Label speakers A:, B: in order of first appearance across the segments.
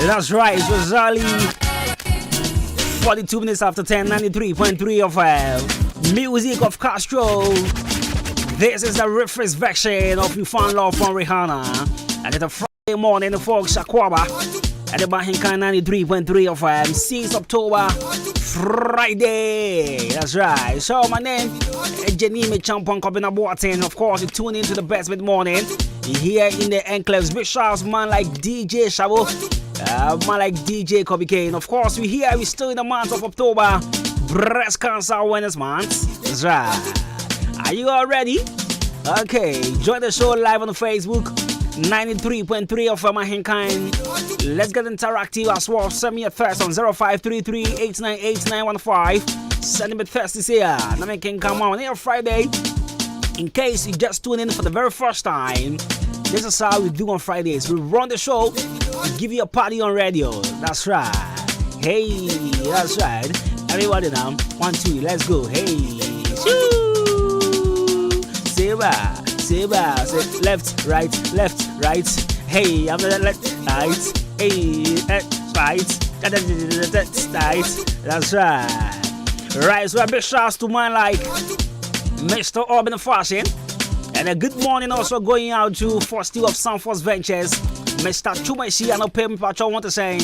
A: That's right, it was early. 42 minutes after 10, 93.3 of music of Castro. This is the refresh version of You Found Love from Rihanna. And it's a Friday morning, the folks Shakwaba. And the Bahinka 93.3 of 6th October, Friday. That's right. So my name is Jenny Champon Kobina Boatin. Of course, you tune into the best mid morning. Here in the enclaves, big shouts, man like DJ Shabo, man like DJ Kobe Kane. Of course, we still in the month of October, Breast Cancer Awareness Month. That's right. Are you all ready? Okay, join the show live on Facebook, 93.3 of Mahinkind. Let's get interactive as well. Send me a thirst on 0533-898-915. Send me a thirst this year. Now I can come on here Friday. In case you just tune in for the very first time, this is how we do on Fridays. We run the show, we give you a party on radio. That's right. Hey, that's right. Everybody now, 1, 2, let's go. Hey, shoo. Say left, right. Hey, I'm the left, right. Hey, right. That's right. Right, so a big shouts to man like Mr. Urban Fashion. And a good morning also going out to Fosti of Sunforce Ventures. Mr. Chumeshi, I no pay me what I want to say.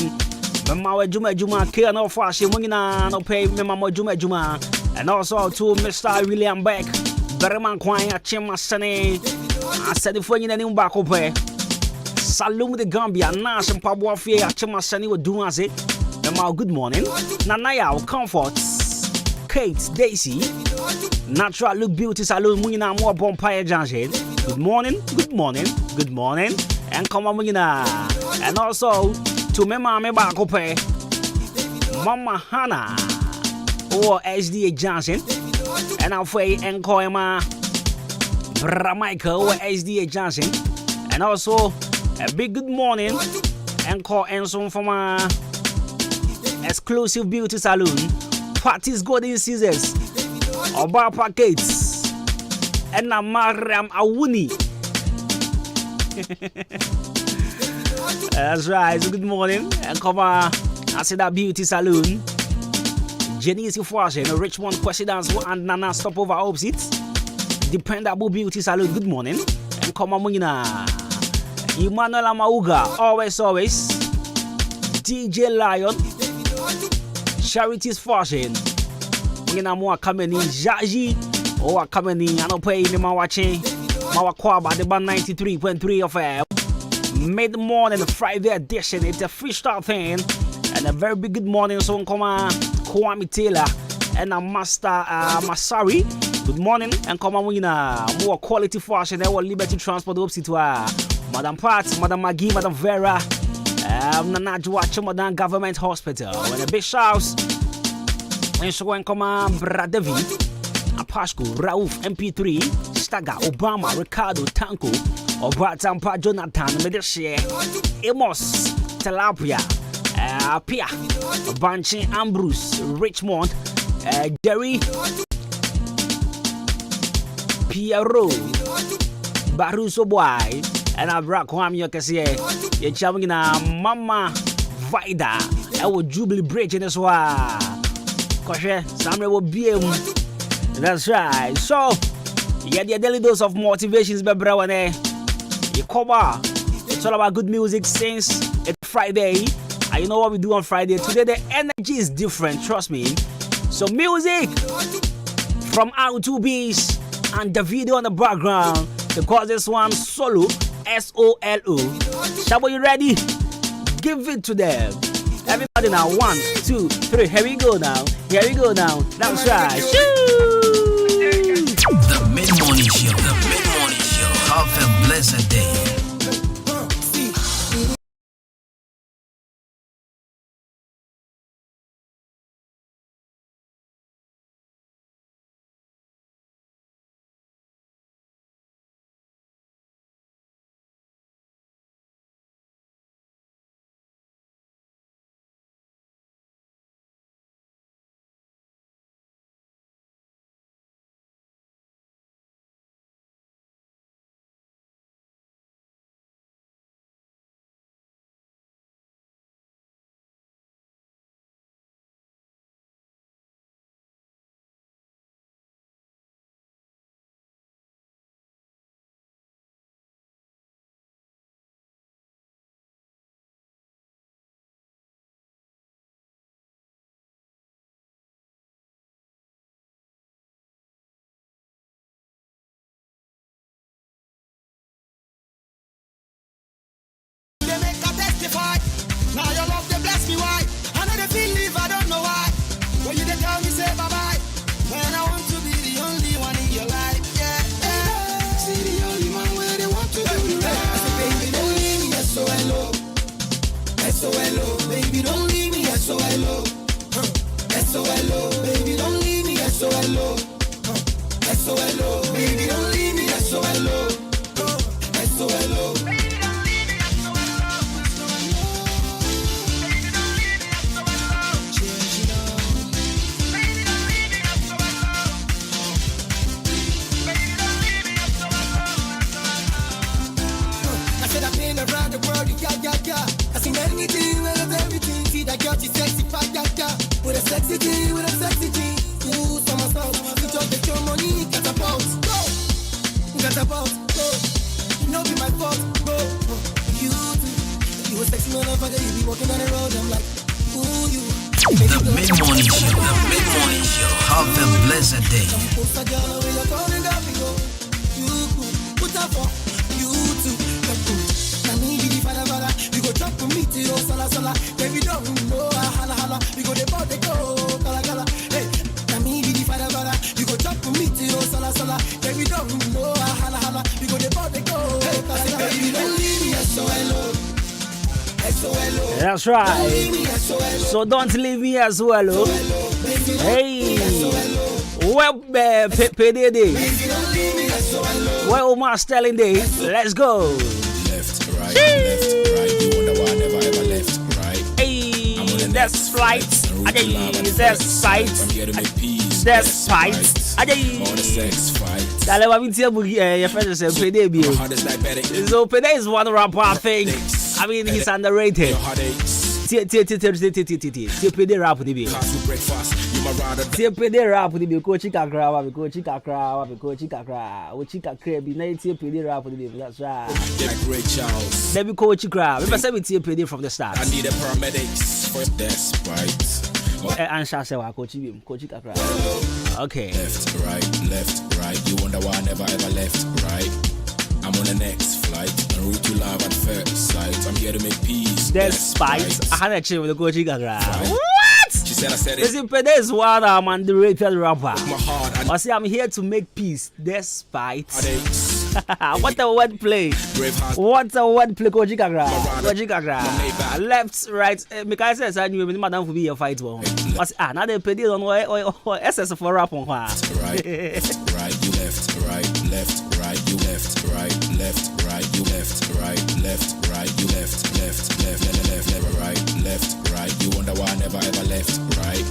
A: Mama Juma, Kia no Fashion, Mungina, no pay me Mama Juma. And also to Mr. William Beck, Berman Kwanya, Chima Sane. I said if when you need back up here. Salum the Gambia, Nash and Pabwa Fia, Chima Sane would do as it. Mama, good morning. Nanaya, Comforts. Kate, Daisy. Natural Look Beauty Salon, Mungina, more Bompire Jansen. Good morning. And come on, Mungina. And also to Mema Mebakope, Mama Hannah, or SDA Johnson. And I'll say, and Koema Bramichael or SDA Johnson. And also a big good morning and call Enson from my exclusive beauty salon, Parties Golden Scissors. Oba Packets and Mariam Awuni. That's right, so good morning. And come on, I see that beauty salon. Jenny's Fashion, Richmond Presidents and Nana Stopover opposite. Dependable beauty salon, good morning. And come on, Mungina. Emmanuel Amauga, always. DJ Lion, Charities Fashion. Mungina more coming in Jaji or coming in. I don't pay me my watching. Mawakwaba, the band 93.3 of mid morning Friday edition. It's a freestyle thing. And a very big good morning. So come on, Kwame Taylor and a Master Masari. Good morning. And come on, more quality fashion. Our Liberty Transport up to Madam Pat, Madam Maggie, Madam Vera, Nanajwa, Madam Government Hospital. And a big shout. And so when come on, Brad David, Apashko, Rauf, MP3, Staga, Obama, Ricardo, Tanko, Obratampa, Jonathan, Medeshare, Amos, Telapia, Pia, Banchi, Ambrose, Richmond, Jerry, Piero, Baruso Boy, and I brought Kwame Yokasie, you're chumming Mama Vida, our Jubilee Bridge in this one. Samuel will be that's right. So, yeah, the daily dose of motivations, my brother. You cover. It's all about good music since it's Friday. And you know what we do on Friday? Today, the energy is different, trust me. So, music from R2Bs and the video on the background. Because this one solo, SOLO. Shabo, you ready? Give it to them. Everybody now, 1, 2, 3. Here we go now. That's right.
B: The Mid-Morning Show. Have a blessed day.
C: SOLO. Baby, don't leave me, SOLO. SOLO. Around the world, yeah. I seen anything, well, everything. See that girl, she's sexy, fat, yeah. With a sexy G, Ooh, summer song. You just get your money, catapult, go. Catapult, go. No, be my fault, go. You too. You a sexy motherfucker, you be walking on the road, I'm like, ooh, you.
B: The mid-morning show. Have a blessed day.
C: Put up for you too. We go drop from me to your sala. Baby, don't know hala. We go the body go kala. Hey, na me be the fada. We go drop from me to your sala. Baby, don't know hala. We go the body go kala. Baby, don't leave me SOLO.
A: That's right. So don't leave me as well. Hey, well, payday day. Well, Omar Sterling day. Let's go.
D: Left, right, you wonder why I never ever left, right?
A: Hey, that's flight. That's sight.
D: I'm here to make peace.
A: That's fight.
D: All the sex fight.
A: That's what I'm telling you. Your friend said payday.
D: My heart is diabetic.
A: So payday is one rapper I think. I mean, he's underrated.
D: Your heartaches.
A: Payday rap with me.
D: Pass with breakfast. You my rider.
A: Payday rap with me. Coach Chikakra. Be night. Payday rap with me. That's right.
D: Like Ray Charles.
A: Let me coach Chikra. Remember, say we payday from the start.
D: I need a paramedics for despite.
A: Answer say wa coach Chikakra. Okay.
D: Left, right. You wonder why I never ever left, right? I'm on the next flight, en route to love at first sight. I'm here to make peace.
A: Despite. I had a chill with the coach Chikakra. What?
D: She said I said it.
A: Listen, payday is one I'm underrated rapper.
D: My heart and
A: I say I'm here to make peace despite.
D: heartaches.
A: What a wordplay.
D: Braveheart.
A: What a wordplay, Coach Chikakra. Left, right. Because I said, you will madam for be your fight. Now they pay it on SS for rap on
D: Right, you left, right, you left, right, you left, right, you left, right. You wonder why I never ever left, right?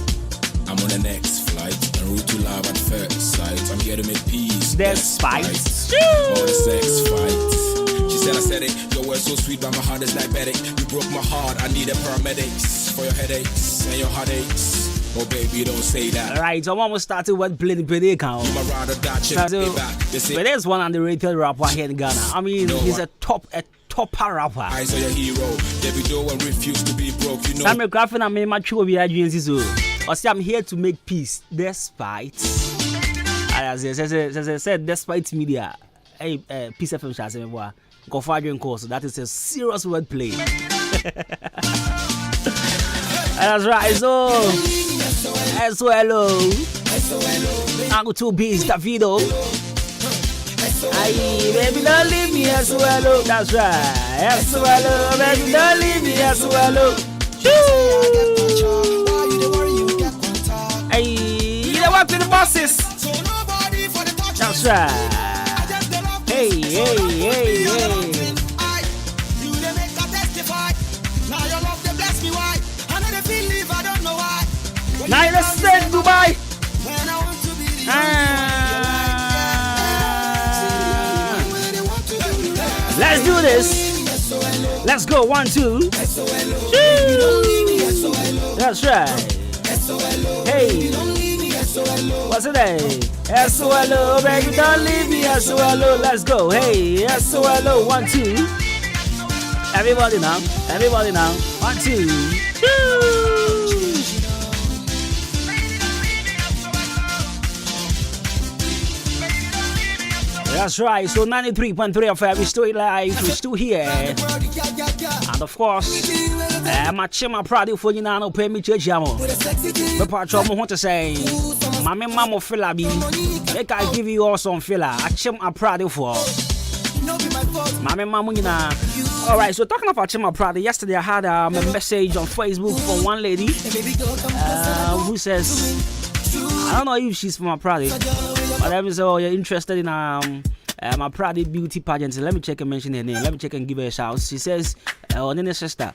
D: I'm on the next flight, en route to love at first sight. I'm here to make peace.
A: Despite.
D: All the sex fight. She said I said it. Your words so sweet, but my heart is diabetic. You broke my heart. I need a paramedics for your headaches and your heartaches. Oh baby, don't say that.
A: Right, so almost started with playing the payday count.
D: You my rider, that
A: But there's one underrated rapper here in Ghana. I mean, he's a topper rapper.
D: I saw your hero. Davido and refuse to be broke. You know.
A: Samuel Graffin and me mature be agency so. I say I'm here to make peace despite. As I said, despite media. Hey, Peace FM shall say me go for a course. That is a serious wordplay. That's right. So, SOLO. Uncle 2B's Davido. Aye, baby, don't leave me, SOLO. That's right. SOLO, baby, don't leave me, SOLO. Aye, you don't work with the bosses. That's right. Hey. Now let's say Dubai. Let's do this. Let's go. 1, 2. That's right. Hey. What's it name? SOLO, baby, don't leave me. SOLO, let's go. Hey, SOLO, 1, 2. Everybody now. 1, 2. That's right. So 93.3 FM, we're still live, we're still here. And of course, my chima proud for you now, no pay me to jamo. But part of want to say, Mammy Mamo filla be, make I give you all some filla. I chima proud for. Mammy Mamuna. Alright, so talking about Chima Prada, yesterday I had a message on Facebook from one lady who says, I don't know if she's from Prada. But let me say, oh, you're interested in my Pride beauty pageant. So let me check and mention her name. Let me check and give her a shout. She says, Nene sister,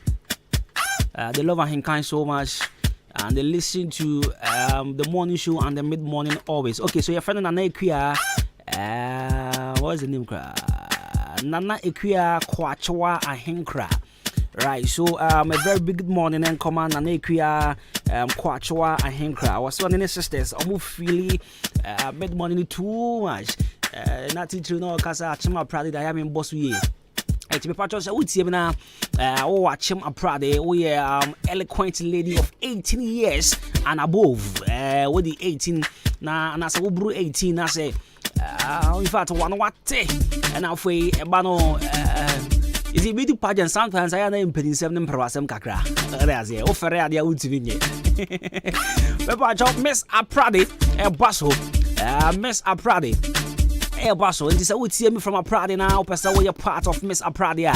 A: they love her kind so much. And they listen to the morning show and the mid-morning always. Okay, so your friend Nana Equia, what is the name? Nana Equia Kwachwa Ahenkra. Right, so a very big good morning and command Nana Equia Kwachwa Ahenkra. I was one of the sisters, almost really mid-morning too much. Not to know because I'm proud that I am in boss we. To be part of the now, watch him a proud. We eloquent lady of 18 years and above. With the 18 now, and as a brew 18, I say, in fact, one what and I'll say, Bano. Is it beauty pageant? Sometimes I am in 7 percent kakra. There's a offer idea would be. Miss Aprade, a basso, Miss Aprade. Basso, and this I would see me from a Prada now, person where you're part of Miss Apradia.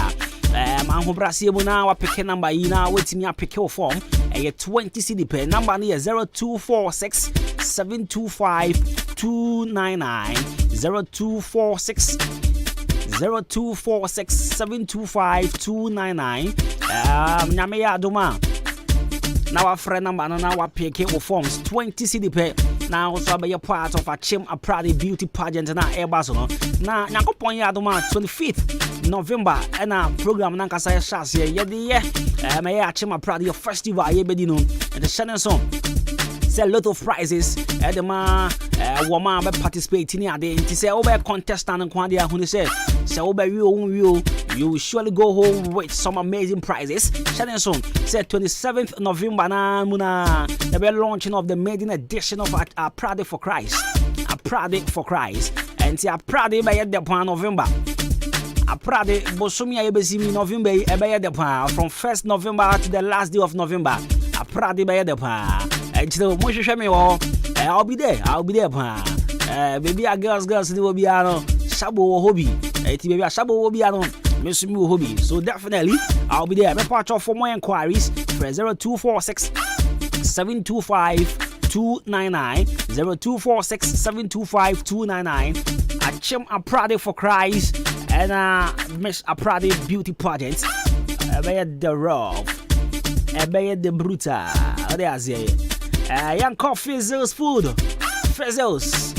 A: I'm Brasibo now, a pick number in now, waiting me a pick your form, a 20 CDP number near 0246 725 299 0246 0246 725 299. Namea Doma. Now a friend number now a pick your forms 20 CDP. Now, so be a part of a Chim a Pride beauty pageant na Airbus. Now, Nakopon Yadoma 25th November and a program Nankasa Shasi. Yedi, may a Chim a Pride festival Yebedino and the Shannon song. Sell a lot of prizes at the woman participating in the to say over contestant and Quandia who say, so over you will surely go home with some amazing prizes. Shannon song said 27th November na Muna the launching of the maiden edition of a Pride for Christ. A Pride for Christ. And see a Pride by the November. A Pride Bosumia Ebesimi November by the from 1st November to the last day of November. A Pride by the and so much show me I'll be there. Baby a girls will be Shabo hobby. Baby a Shabo will be Miss Mu hobby. So definitely I'll be there. Be part of for more inquiries for 0246 725 299 0246 725 299. A Chim a Pride for Christ and Miss a Pride beauty pageant. By the rough, by the brutal. There's young coffee Fizzles food. Fizzles.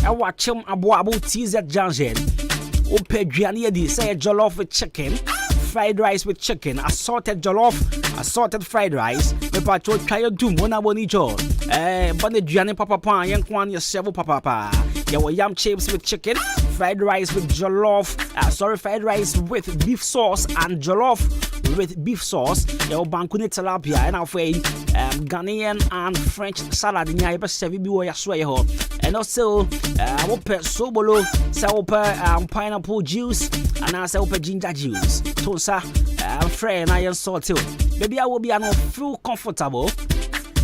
A: I watch him a boabo teaser junction. Ope Gianni say jollof with chicken. Fried rice with chicken, assorted jollof, assorted fried rice. Me pacho try do mona bonicho. Bunny Gianni papa pan, young one yourself papa. There were yam chips with chicken, fried rice with jollof. Fried rice with beef sauce and jollof with beef sauce. There were bankuni tilapia and our way Ghanaian and French salad in your sevi biwa yasweho. And also, I will put sobolo, pineapple juice, and I say ginger juice. Tosa, friend, I am salty. Maybe I will be feel comfortable.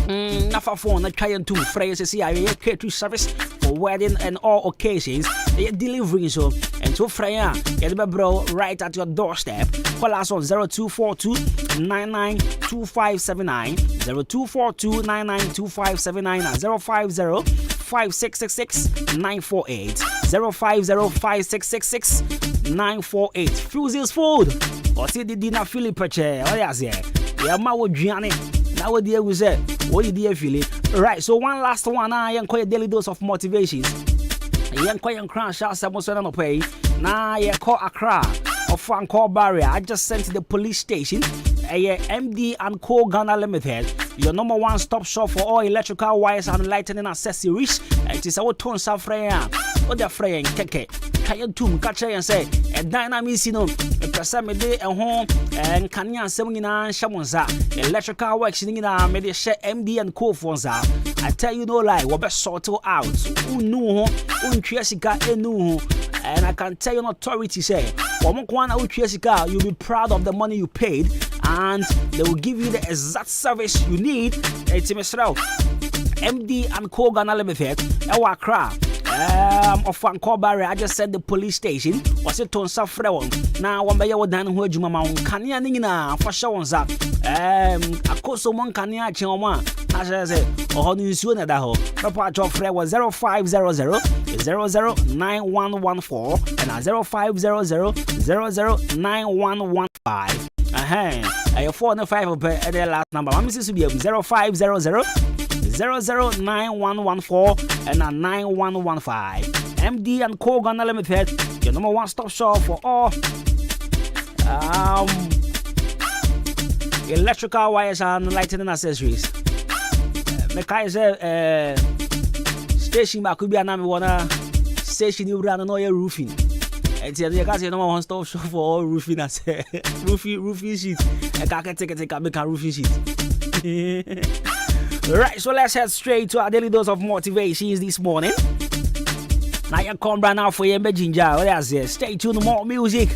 A: Nafa phone, I try to phrase see I catering service for wedding and all occasions. They are delivering so and so Freya, get my bro right at your doorstep. Call us on 0242 992579 0242 992579 and 050 5666 948 050 5666 948. Fusil's food. Or see the dinner Philip Peche. Oh, yes, yeah. Yeah, ma wo Gianni. Now, what dear we said, what you dear Philip? Right, so one last one. I am quite a daily dose of motivations. I am quite a crash out some no pay. Now, I call Accra or Franco Barrier. I just sent to the police station. MD and Co Ghana Limited, your number one stop shop for all electrical wires and lighting accessories. It is our tone Safraya. What the friend Keke. Can you catch and say a dynamic a person day at home and can you send in Shamonza electrical works in a share MD and Co Fonza. I tell you no lie, what best sort out. Who knew Jessica and I can tell you an authority say you'll be proud of the money you paid and they will give you the exact service you need. It's Mr. MD and Co Ghana Limited, our Accra. of Vancouver. I just said the police station was it on Safrewon. Now, one by your dan who you mamma can ya nina for sure. A course of one can ya choma. As I say, or you soon at that hole. Papa Job Fred was 0500 009114 and 0500 009115. Your 405 at the last number. I'm Mrs. Subi 0500 009114 and 9115. MD and Kogan Limited, your number one stop shop for all electrical wires and lighting accessories. Mekaiser station back could be an one station you run on your roofing. And the guys, number one stop shop for all roofing as roofing sheet. I can't take a roofing sheet. Right, so let's head straight to our daily dose of motivations this morning. Now you come right now for your ginger. Stay tuned, more music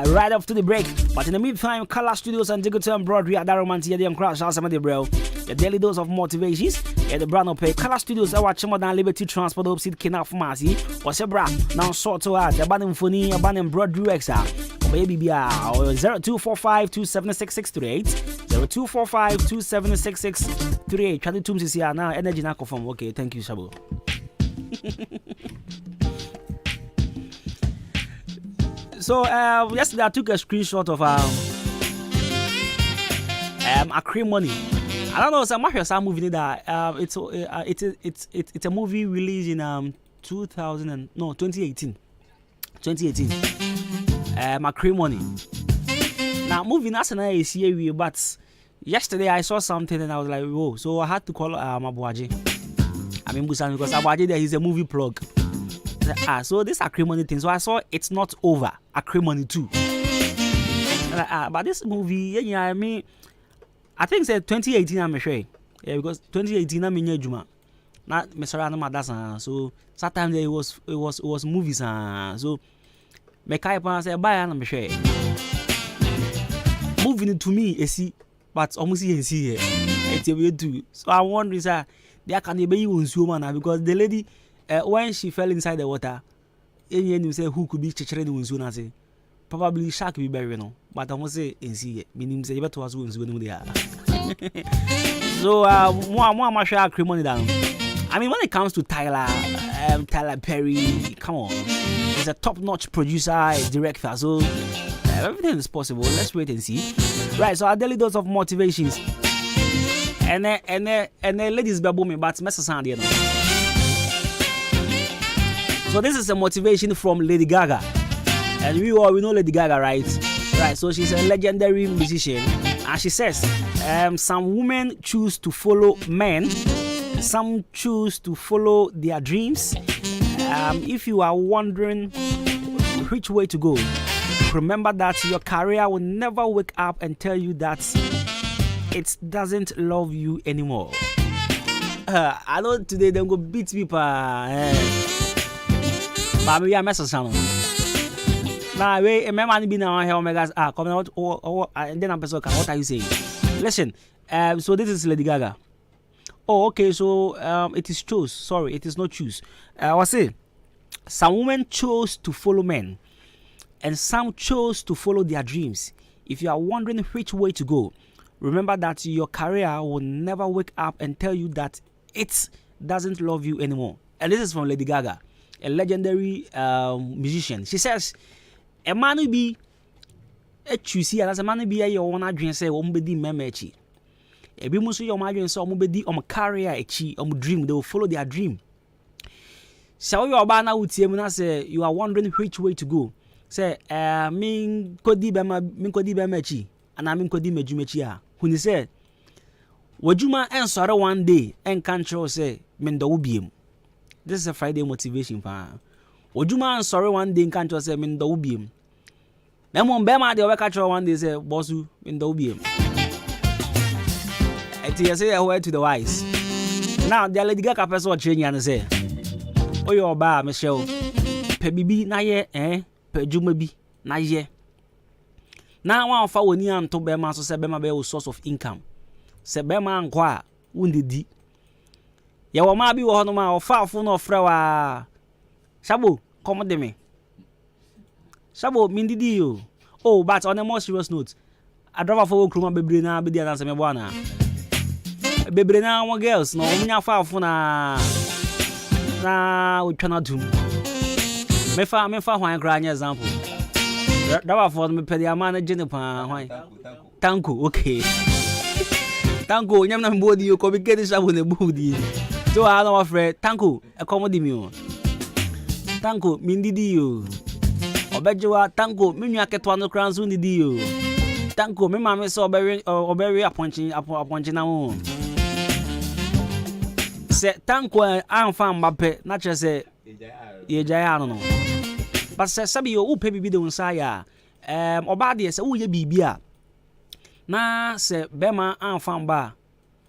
A: right after the break. But in the meantime, Color Studios and Digital Broadway at Daromanti and Crash House of the Bro. The daily dose of motivations. Yeah, the brand of pay. Color Studios are watching more than Liberty Transport Opposite Kina Pharmacy. What's your bra? Now sort to us. Abandon Funny, abandon Broadway XR. Baby BR 0245 276 0245 276 Try to tum sisi now energy na confirm. Okay, thank you, Shabo. So yesterday I took a screenshot of Acrimony. I don't know, some movie that it's a movie released in 2018. Acrimony. Now movie national is here, but yesterday I saw something and I was like, whoa, so I had to call Abuaji. I mean Busan, because Abuaji there is a movie plug. So this Acrimony thing, so I saw It's Not Over, Acrimony 2. But this movie, yeah, I mean, I think it's 2018 I'm sure. Yeah, because 2018 I'm in Juma. Not Mr. Anamadasan. So sometimes it was movies so Mekai Pan say bye I'm sure. Moving to me, you see, but almost you see here. It's a way too. So I wonder, sir, there can be you woman because the lady, when she fell inside the water, you say who could be chichering the soon as probably shark be buried, but I must say, and see, meaning say better was when they are. So, more shark Acrimony down. I mean, when it comes to Tyler Perry, come on, he's a top-notch producer, director, so. Everything is possible. Let's wait and see. Right, so our daily dose of motivations. And ladies be booming, but mess sound here. So this is a motivation from Lady Gaga, and we know Lady Gaga, right? Right. So she's a legendary musician, and she says, some women choose to follow men, some choose to follow their dreams. If you are wondering which way to go, remember that your career will never wake up and tell you that it doesn't love you anymore. I know today they go beat people. But we are messing some. Now, wait, remember be now here, Omegas. Come out, and then I'm what are you saying? Listen, so this is Lady Gaga. Oh, okay, so it is choose. Sorry, it is not choose. I was saying, some women chose to follow men, and some chose to follow their dreams. If you are wondering which way to go, remember that your career will never wake up and tell you that it doesn't love you anymore. And this is from Lady Gaga, a legendary musician. She says, a man will be a choosy, and as a man will be a your own dream, say, Ombedi Memechi. A be musu your margin, so Ombedi career, a dream, they will follow their dream. So your banner would say, you are wondering which way to go. Say, min kodi mechi, and I mean kodi mejumechi. When he said, Wajuma and sorrow one day and control say, Mendo ubiem. This is a Friday motivation. Wajuma and sorrow one day and control say, Mendo ubiem. Memon Bema, the work one day say, Bosu, Mendo ubiem. And say a word to the wise. Now, the Lady Gaga person training and say, Oh, your bar, Michelle, Pebibi, na ye, Pejumabi, na ye. Now, one for 1 year to Bema, so say Bema be a source of income. Say Bema and Qua, wounded. Your ma be one of far phone of flower, Shabo, come with me. Shabo, mindidi you. Oh, but on a more serious note, I drive for Kruma Bebrina, be there as a Mebuana. Bebrina, one girls, no, Minya Fafuna. Na, we cannot do. Mefa, one grand example. That for me, Pediamana Jennifer. Tanko, okay. Tanko, Yam body, you come get this up with the booty. So I know afraid. Tanko, accommodate me. Tanko, mindidi you. Obejoa, Tanko, Minya Ketwano crowns on the deal. Tanko, me mamma saw berry or berry appointing now. Say, Tanko, I'm found Mappe, not just say, ye Jayano. But say, Sabio, who pay be the Unsaya. Obadi, say, oh, ye be beer. Na, say, Bema, I'm found bar.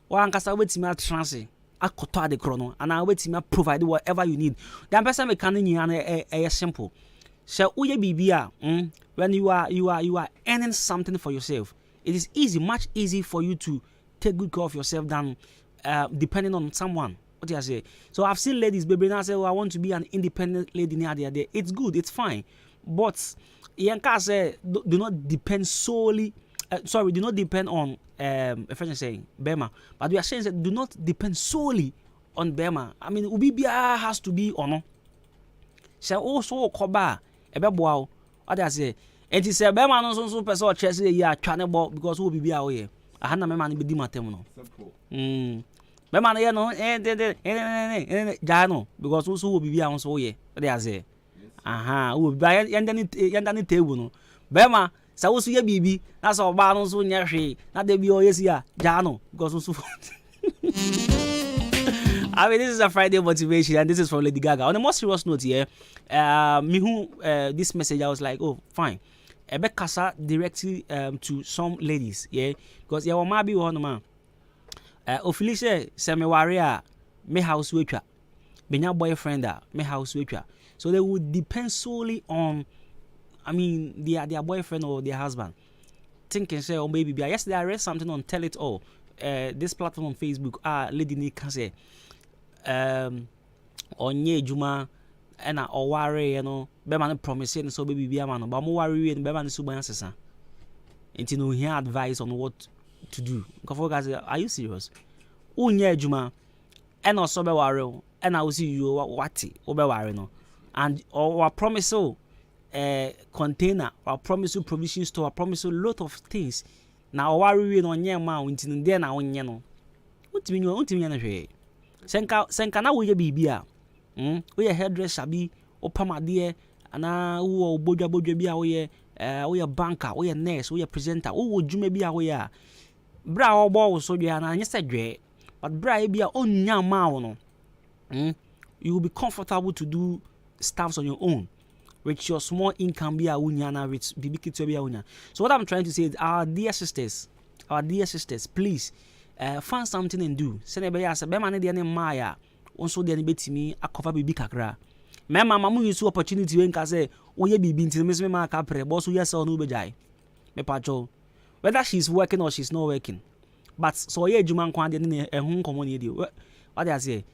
A: One cast away to me at transit. I cut the chrono, and I wait to me provide whatever you need. The person may can in simple. So uye bibia, when you are earning something for yourself, it is easy, much easy for you to take good care of yourself than depending on someone. What do I say? So I've seen ladies, baby, now say, oh, I want to be an independent lady near there. It's good, it's fine, but Yanka say do not depend solely. Do not depend on a French saying Bema, but we are saying that do not depend solely on Bema. I mean, Ubibia has to be or no. So also Koba. Ebeboa what I say enti se be ma no so person chese ya twane bo because wo bibia wo ye aha na me ma no be di matem no be ma no ye no ja no because wo so wo bibia wo so wo ye what I say aha wo bibia yanda ni table no be ma sa wo so ye bibi na so ba no so nya hwe na de bi o ye si ya ja no because wo so I mean, this is a Friday motivation, and this is from Lady Gaga. On a more serious note here, this message, I was like, oh, fine. Ebe kasa directly to some ladies, yeah, because yeah, maybe one man. Officially, say me warrior, me house worker, me your boyfriend, me house worker. So they would depend solely on, I mean, their boyfriend or their husband. Thinking, say, oh, baby, yesterday I read something on Tell It All, this platform on Facebook. Lady Nick say. Onye juma ena oware ye no be man promise so be bibia man but mo ware we be man so ban sesa enti no hear advice on what to do nkofo guys are you serious unye juma ena so be ware ena wo see you what wo be ware no and our promise container our promise provision store promise a lot of things na oware we no onye ma enti no dey na onye no utimi na hwe senka na wo ye bibia wo ye hairdresser bi opamade ana wo bodwa bi a wo ye banker wo ye nurse wo ye presenter wo djuma bi a wo ye bra wo bo wo so dwa na anye se dwe but bra e bi a onya ma wo no you will be comfortable to do stuffs on your own with your small income bi a wonya na with bibikito bi a wonya. So what I'm trying to say is our dear sisters please find something and do. Send be as be man dey na maya onso dey na betimi akofa bibi kakra. Me mama mu use opportunity when ka say oye bibi nti me ma ka pre boss yes or no be jai. Me pacho whether she's working or she's not working. But so ye adwuma nkwa dey na ehun komo na dey. What I say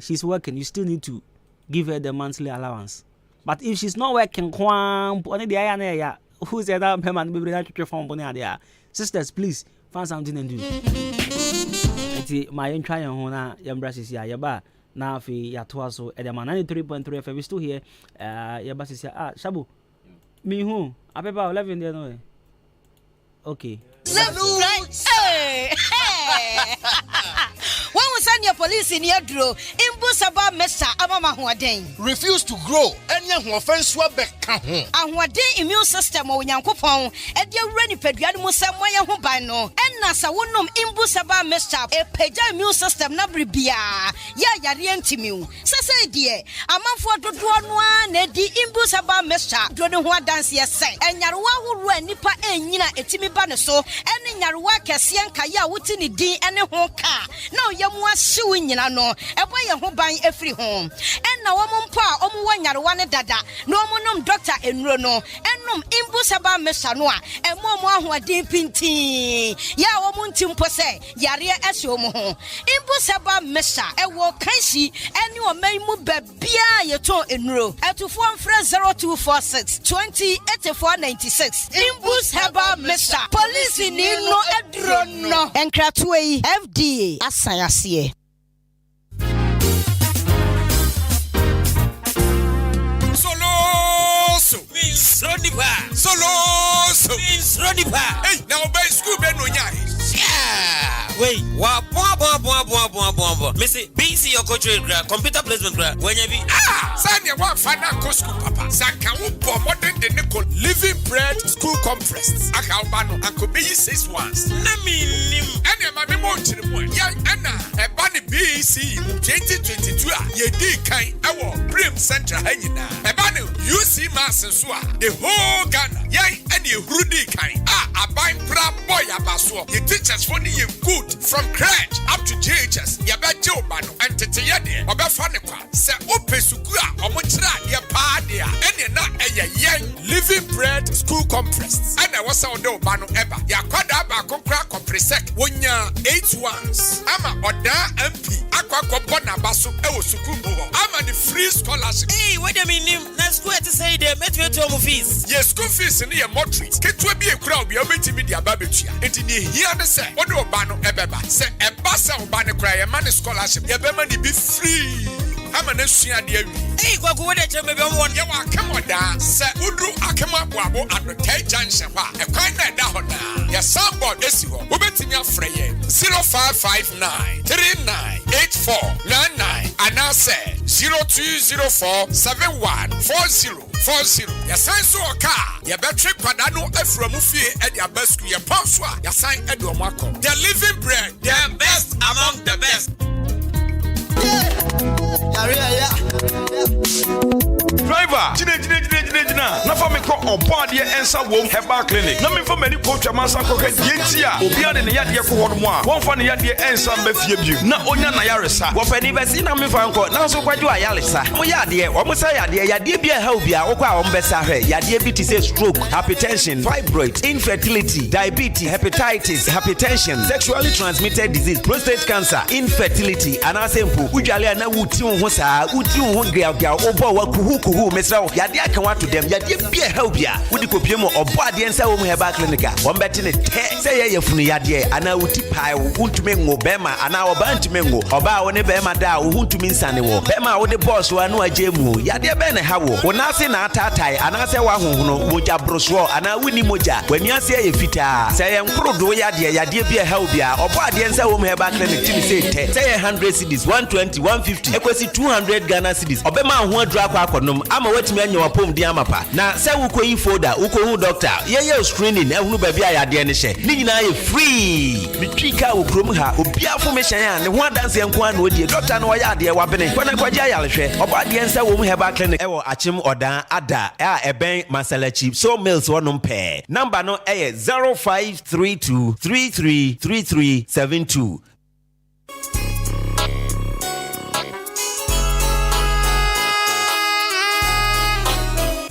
A: she's working, you still need to give her the monthly allowance. But if she's not working kwam only dey ya na ya who said that me man be bring that form boni there. Sisters, please find something and do. Eti my entry ho na yambra sisi ya ba na afi ya to so e dem 93.3 FM we still here yaba sisi Shabu me hu apepa 11 there no okay
E: when we send your police in your draw imbusaba mesa amama hoden
F: refuse to grow any offense wa beka ho
E: ahoden immune system o nyankopon e de awura ni padua no musem moye ho ban no enna sa wonom imbusaba mesa e pagya immune system na bribia ya yare antimiu sese die amanfo dodo no a na di imbusaba mesa do ne ho adanse ye sen enyarwa horo anipa enyina etimi ba ne so ene nyarwa kese yen kaya wuti ni din ene ho ka na oyemu ahyew nyina no ebo ye ho ban afiri ho enna wo mpo a omu wanyarewa ne dada na omunum Dr. Enuro no enum imbu saba mesha no a emomu ahoden pintin ya wo munti mpo se yare ehye omu ho imbu saba mesha ewo kanshi ene o maimu babia yeto Enuro etufo mfre 0246 208496 imbu saba mesha police ni no edro no enkratwe FDA asayase
G: Means Rodipa. Solo means Rodipa. Hey, now by school ben no nya. Wait, wa bo. Missy, BC your coach computer placement when you be
F: Sanya wa fana ko school papa. Saka wo bo modern de Nicole Living Bread School Conference. Aka obano anko be 6 ones.
G: na minim.
F: Ene ma me mo ntire mo. Ya ena e ba ni BC 2022 a ye di kan ewo Prim Central hanyina. E ba ni UC Mass so a the whole Ghana. Ya ene ehuru di kan aban pra boy abaso. Ye teachers for ni ye good from crèche up to JHS. Ya ba je obano antete ye de. Obefa ne kwa. Se opesuku a omo kira ye pa de a ene na eye yen Living Bread School Conference. Ene wo se onde obano eba. Ya kwada ba kokra kompresek. Wonya 8 ones. Ama oda MP akwa bona baso ewo suku bo. Ama the free scholarship.
G: Hey, what do you mean? Na school to say they met me to fees.
F: Yes, school fees ni ye moderate. Ketu bi ekura obi obetimi dia ba betua. Enti ni hia ne se ode obano ebeba. Se eba se obano kura ye man scholarship. Ye be man be free. Ama na sua de awi.
G: Hey, kwaku we dey tell me be one.
F: Ye wa kemoda se udru akema boabo advertise junction ha. E kwan na da ho na. Ye soundboard esi ho. Obetimi afre ye 0559 398499 anase 0204 714040. Ya sign so oka. Ya betre kwada no aframu fie e dia basku ye ponso a ya sign e do mako. The Living Bread,
G: The best among the best.
H: Driver, jina. Na fa me ko obode ensa wom herbal clinic. Na me fa mani ko twa mansa ko ka dientia. Obi ade ne yade ko hodo mo a. Won fa ne yade ensa mba fie bi. Na onya na yaresa.
I: Wo fa ni besi na me fa nko. Na so kwadwo ayaresa. Mo yade, wo mo sa yade bi a ha obi a wo kwa wo mbesa hwe. Yade bi ti say stroke, hypertension, fibroids, infertility, diabetes, hepatitis, hypertension, sexually transmitted disease, prostate cancer, infertility, anasempo. Udwale na wuti wo ho saa, wuti wo ho gria obo wa kuhu mesra wo. Yade aka wa to dem. Yade bi a ha obi a wodi kopie mo obo ade ensa wo mu herbal clinic a. Wo mbeti ne te. Say ye yefunu yade ana wuti pai wo untumi ngo bema ana oba ntumi ngo. Oba wo ne bema da wo untumi nsane wo. Bema wo de boss wa no agemu. Yade be ne ha wo. Wo na se na atatai ana se wa honhono moja broso ana wuni moja. Wani ase ye fita. Say ye nkrodo yade bi a ha obi a. Obo ade ensa wo mu herbal clinic timi say te. Say ye 100 cedis, 120, 150. Ekwesi 200 Ghana cedis. Obema ho adru akwakonom ama watimi anya wapom di amapa. Na say wuko yi folder, wuko hu doctor. Ye screening ehunu ba bi a yade ne hye. Ni nyina ye free. Mitwika wo krom ha obi afomation a ne ho adanse enko an odie. Doctor no wa yade wa bene. Kwana kwaje ayalehwe. Obo ade ensa wo mu herbal clinic ewo achim odan ada eben Masalachi so mills wonom pe. Number no 0532 333372.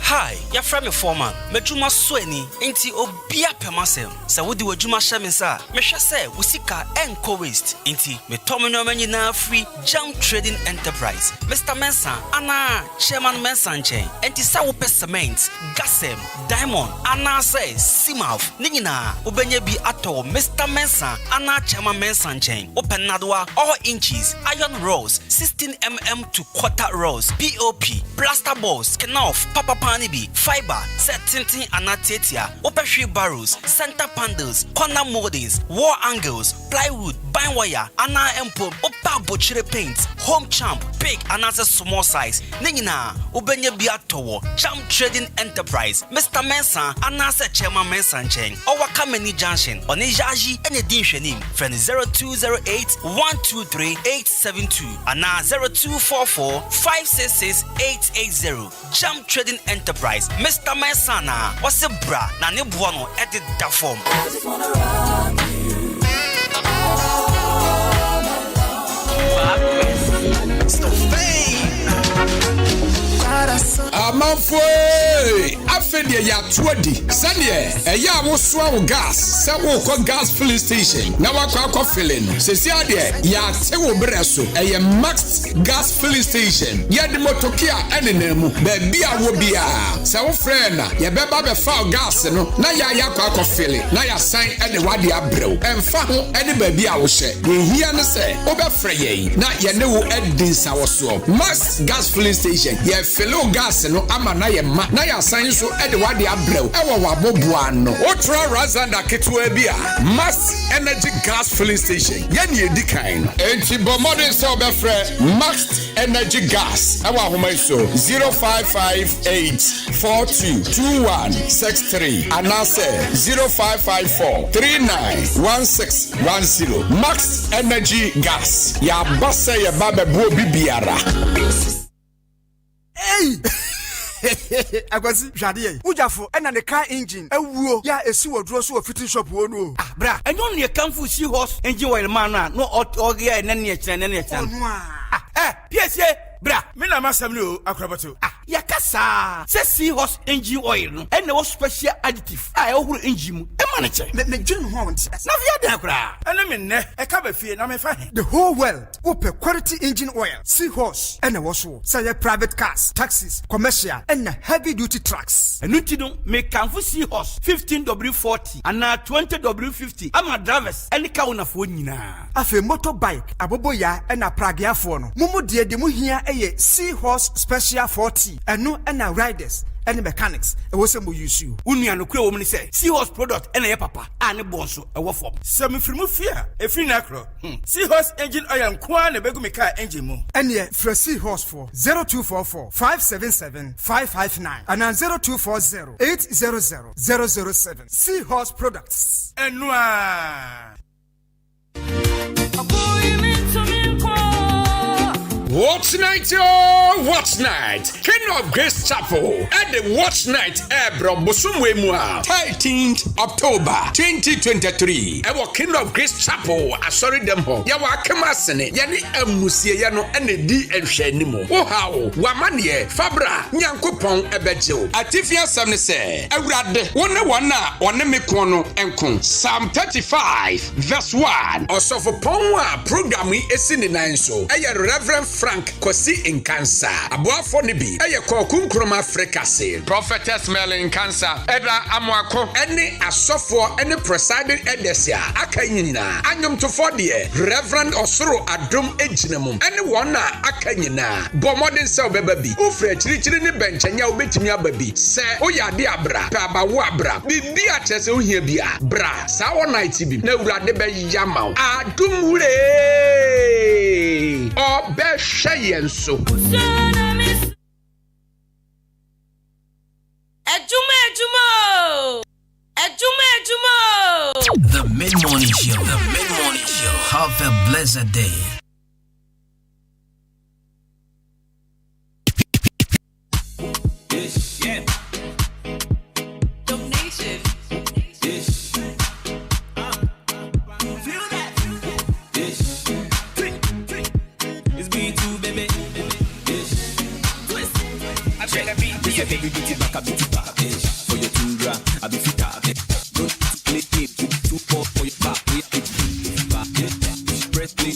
J: Hi, your friend foreman. Mejuma sweni inti obia pemasem. Sa wodi wajuma shemensa. Mesha se usika enko waste inti me tomenyo nyina free Jam Trading Enterprise. Mr. Mensa ana Chairman Mensa nchen. Enti sa wo cement, gasem, diamond ana se simaf. Nyina obenye bi ato Mr. Mensa ana Chairman Mensa nchen. Open nadwa all inches, iron rods, 16mm to quarter rods, POP, plaster balls, kenoff, papa bi fiber set tinting anatetia opeshri barrels center panels corner moldings wall angles plywood bind wire ana empo opa bochire paint home champ big another small size nina obenye bi atowo Jam Trading Enterprise Mr. Mensa anasa Chairman Mensa nchen owaka many junction on ejaji ene din hwenim friend 0208 123 872 ana 0244 566 880 Jam Trading Enterprise Mr. Mensana what's a bra na ne bono edit da form.
B: Mr. Fame.
F: Amanfoe afedie ya tuadi sane eya wo so awo gas se wo ko gas filling station na wakọ filling sesi ade ya te wo breso eye max gas filling station ye de motokia enenemu ba bia wo bia se wo frɛ na ye beba be fa gas no na ya yakọ filling na ya san ene wade abrew emfa ho ene ba bia wo hye ye hia ne se wo be frɛ ye na ye ne wo edin sa wo so max gas filling station ye fill gas no ama na ye ma na ya san so e de wade abrew e wo waboboa no otra razanda ketwa bia max energy gas filling station ye ne edikan enti bomodin se obefre max energy gas e wa homa so 0558422163 anase 0554391610 max energy gas ya basa ye babebo bibiara.
K: Hey! Akwasi hwade ye. Ujafo ena ne car engine ewuo ya esi wodro so fitting shop wo no.
L: Ah bra, enyo ne kanfu si horse engine oil man no oge ene ne kyerɛ ne kyerɛ.
K: Onu a.
L: PSA bra, me na masam no akrabato. Yakasa. Se si horse engine oil no. Ene wo special additive. E ohuru engine mu. E ma ne kyerɛ.
K: Me dwin ho wonti.
L: Na via da kra. Ene me ne, e ka ba fie na me fa he.
K: The whole world open quality engine oil. Seahorse ene wo so. Say private cars, taxis, commercial and heavy duty trucks.
L: Enu ti no me kanfu Seahorse 15W40 and 20W50. Ama drivers ene ka wona fo nyina.
K: Afe motorbike aboboya ena pragiafo no. Mumu de mu hia eye Seahorse special 40. Enu ena riders and mechanics e wo se mo use you
L: unua no kure wo me say Seahorse product ena ye papa ane bonso e wo fom
F: semi frimu fia e free na kro Seahorse engine oil nkoa na begu me car engine mu
K: ene fra Seahorse for 0244 577 559 and 0240 800 007 Seahorse products
F: enua Watch night, yo! Watch night! King of Grace Chapel at the Watch Night Ebro Bosumwemua 13th October 2023. Ewo King of Grace Chapel asori dem ho. Ya wa kemasene ya ni amusie ya no ene di enhwanimo. Wo hawo wa mane Fabra Nyankopon ebejew. Atifia sam ne se Awurade wo ne wona one me kon no enko. Psalm 35 verse 1. Osofo pon a program yi esi ne nan so. Eye Reverend Frank Kosi Nkansa aboafo ne bi eye kokunkurom Africa se Prophetess Mel Nkansa Eda Amwako ene asofo ene presiding edesia aka nyina anyomtofo de Reverend Osoro Adom eginamum ene wona aka nyina bomodin se obeba bi ofre chirichiri ne benchanya obetimi ababi se oyade abra pa bawo abra bibi atese ohia bia bra sa wo night bi na Awurade be yamaw Adom wure obe Shayenso.
B: The Mid-Morning Show. The Mid-Morning Show. Have a blessed day.
M: Yeah. Donation. Feel that. It's B2, baby. I check that beat. This is baby beat back a beat back. For your tundra, I be fit up. Don't play it. Too far for your back. We are back. Press play.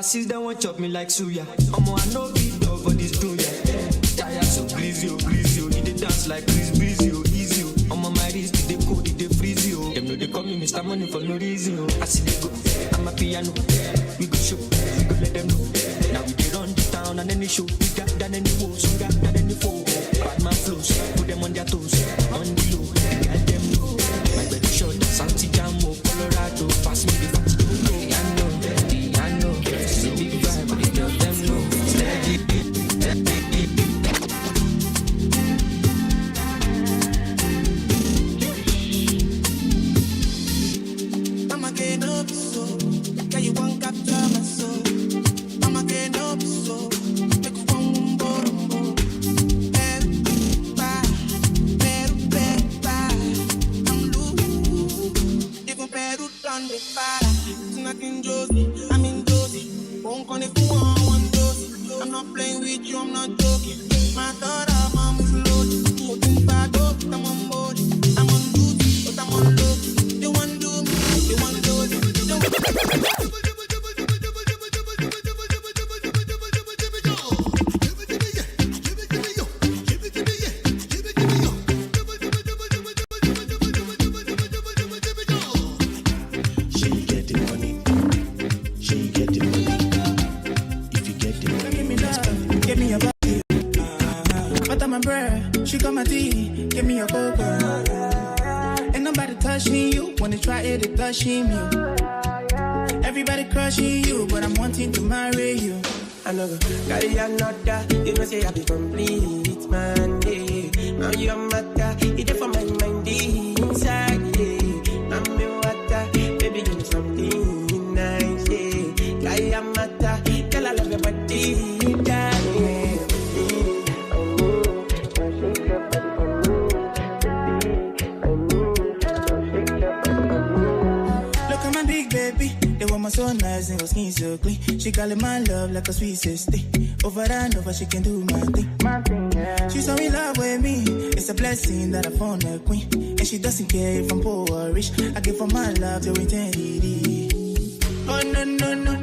N: Since they won't chop me like suya. Omo, I know be dog for this dunya. Tired so greasy, oh. Need to dance like Chris Breezy, oh. Easy, oh. Omo, my wrist, they cold, they freeze, oh. Them know they call me Mr. Money for no reason, oh. I see they go, I'm a piano. We go show, we go let them know. Now we they run the town and any show bigger than any walls.
C: I'm in dosy. Won't connect to one dosy. I'm not playing with you, I'm not joking. My thought I'm loaded. Open back up, I'm on board. I'm on duty, but I'm on low. They want do me, they want dosy. She got my tea, give me a cocoa. Ain't nobody touching you. When they try it, they touching you. Everybody crushing you, but I'm wanting to marry you.
N: I know, got it another. You know, say I be complete, man. Yeah. Now you're matter. It's for my mind inside. Yeah. I'm the water. Baby, give me something nice. Yeah. Got it matter. Girl, I love your body.
C: So nice and her skin so clean. She call it my love like a sweet sister. Over and over, she can do my thing. Yeah. She's so in love with me. It's a blessing that I found a queen. And she doesn't care if I'm poor or rich. I give her my love to eternity. Oh no, no, no.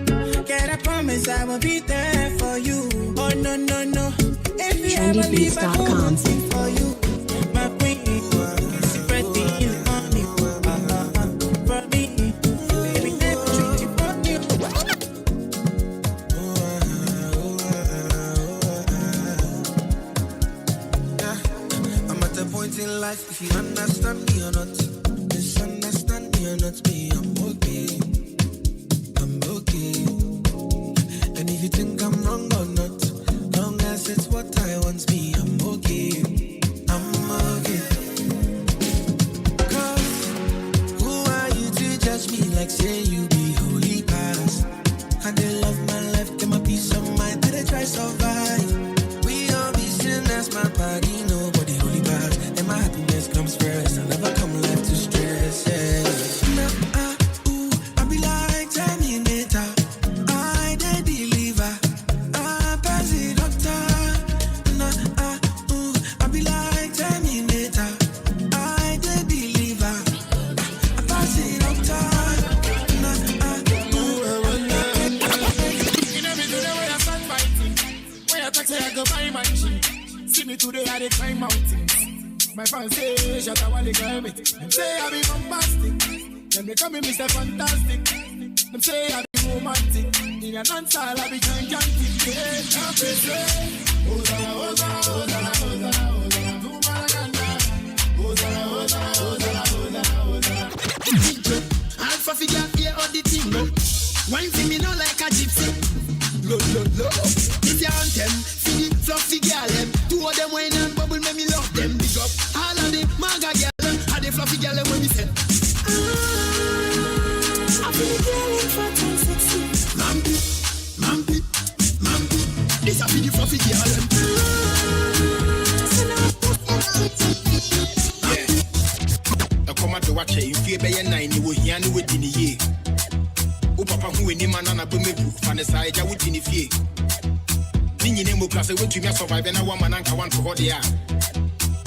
C: Can I promise I will be there for you? Oh no, no, no. If you ever leave, I will sing for you. My queen, secretly on you. For me. In life, if you understand me or not, misunderstand me or not, me, I'm okay. I'm okay. And if you think I'm wrong or not, long as it's what I want, me, I'm okay. I'm okay. Cause who are you to judge me like say you be holy past? I did love my life, get my peace of mind, did I try survive? We all be sinners, my body, nobody holy past. My happiness comes first. I never come left to stress. Yeah. I be like Terminator. I the deliver. I pass the doctor. I be like Terminator. I the deliver. I pass the doctor. In everything way I start fighting. When I talk say I go buy my machine. See me today I dey climb mountains. My fans say, shut up, Wally Kermit. Them say I be bombastic. Then they call me Mr. Fantastic. Them say I be romantic. In a dance hall, I be gigantic. Yeah, I'm say, Ozara, Ozara, Ozara, Ozara, Ozara, do Maraganda. Ozara, Ozara, Ozara, Ozara, Ozara. Alpha figure here on the team, no. Wine for me now like a gypsy. Low. It's your anthem. See the fluffy girl, them. Two of them wine and bubble, make me love them. Big up all of the maga girl, and the fluffy girl, when we say, I feel feeling fat and sexy. Mampi. This a be the fluffy girl, them. Yeah. I come out to watch it. If you be a 9, you will hear me within a year. O papa who any man on a bumebu, Fanessa, I would in if ye. Nini name class, I went to me survive and I want my uncle one for the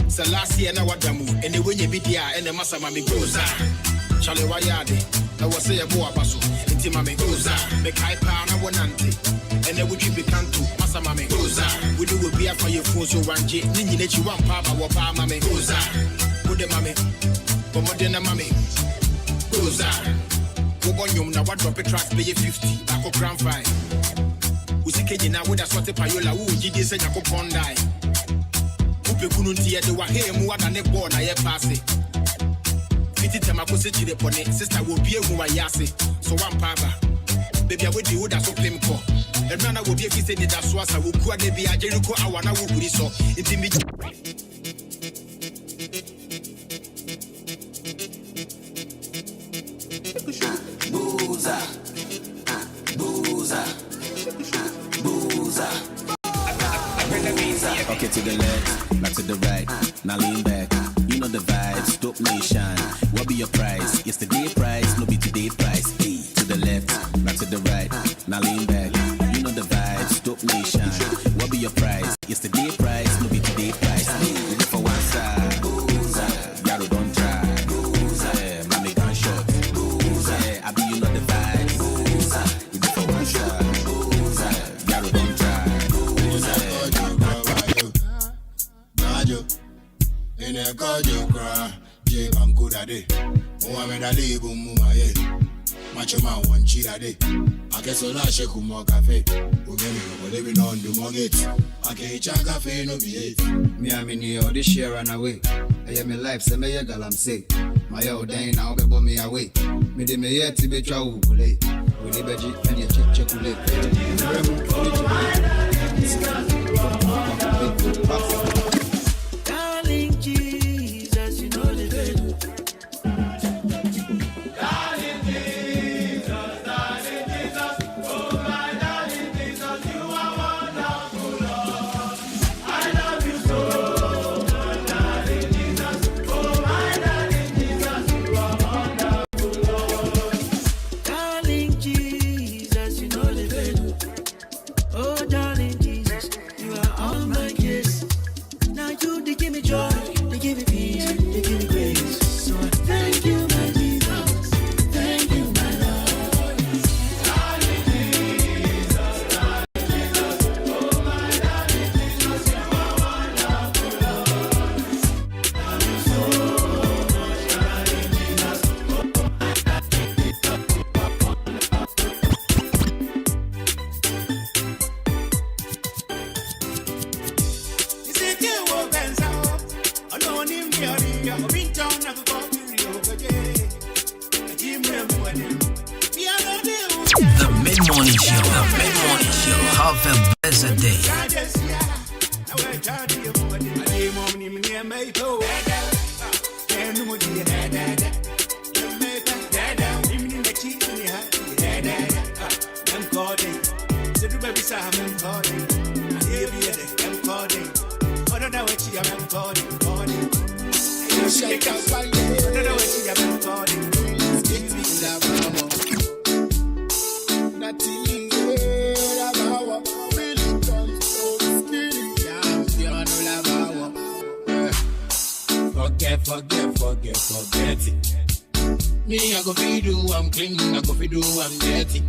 C: so last year, now what damu, and the winning video and the massa mammy goes out. Charlie Wayade, I was say a boa basso, and Timame goes out, make high pound, I want auntie, and then would you be canto, massa mammy goes out. We do will be a for your phone, so one J, Nini let you one papa, what pa mammy goes out. Put the mammy, but more than a mammy goes out. Wobonyum na what drop a track pay 50 back up grand 5 Usikeji na woda swate payola wu jide se nyako pondai Upe kunu ntiye de wa he mu wada ne ball na ye passe Fiti tema ko se chire pone sister wo bie hu wa yase so one papa baby I would woda so claim ko Emrana wo bie fi se ni da so asa wo ku ade bia Jericho awana wo guri so intimi
M: Okay, to the left, not to the right. Now lean back. You know the vibes. Dope nation. What be your price? Yesterday price, no be today price. Hey, to the left, not to the right. ride. Now lean back. You know the vibes. Dope nation. What be your price? It's the day price. No be today price. You go for one side. Yaro don't try. Mommy gunshot. I be you know the vibes. You go for one side. Yaro don't try.
O: In a cordial cry, Jay Bam Kudade, Mohamed Ali Bumumaye, Macho Man one cheetah day. I guess all I shake more cafe. We're living on the mortgage. I can't check cafe, no be it.
P: Me, I'm in here, this year run away. I am in life, some a girl I'm say. My old day now, be me away. Me, de me yet to be travel. We live a G and you check chocolate.
N: Darling Jesus, you know the deal.
C: Darling Jesus, oh my darling Jesus, you are wonderful, Lord. I love you so much, darling Jesus, oh my darling Jesus, you are wonderful, Lord.
N: Darling Jesus, you know the deal. Oh, darling Jesus, you are all my kiss. Now you, they give me joy, they give me peace, they give me grace. So I thank you, my Jesus, thank you, my Lord.
C: Darling Jesus, oh my darling Jesus, you are wonderful, Lord. I love you so much, darling Jesus, oh my darling Jesus, you are wonderful.
B: The Mid-Morning Show. The Mid-Morning Show. Have a blessed day.
C: Shake up, I don't know what you have been calling. Give me that mama. Nothing about what really comes so skinny. Yeah, no forget it. Me, I go feed you, I'm clean, I go feed you, I'm dirty.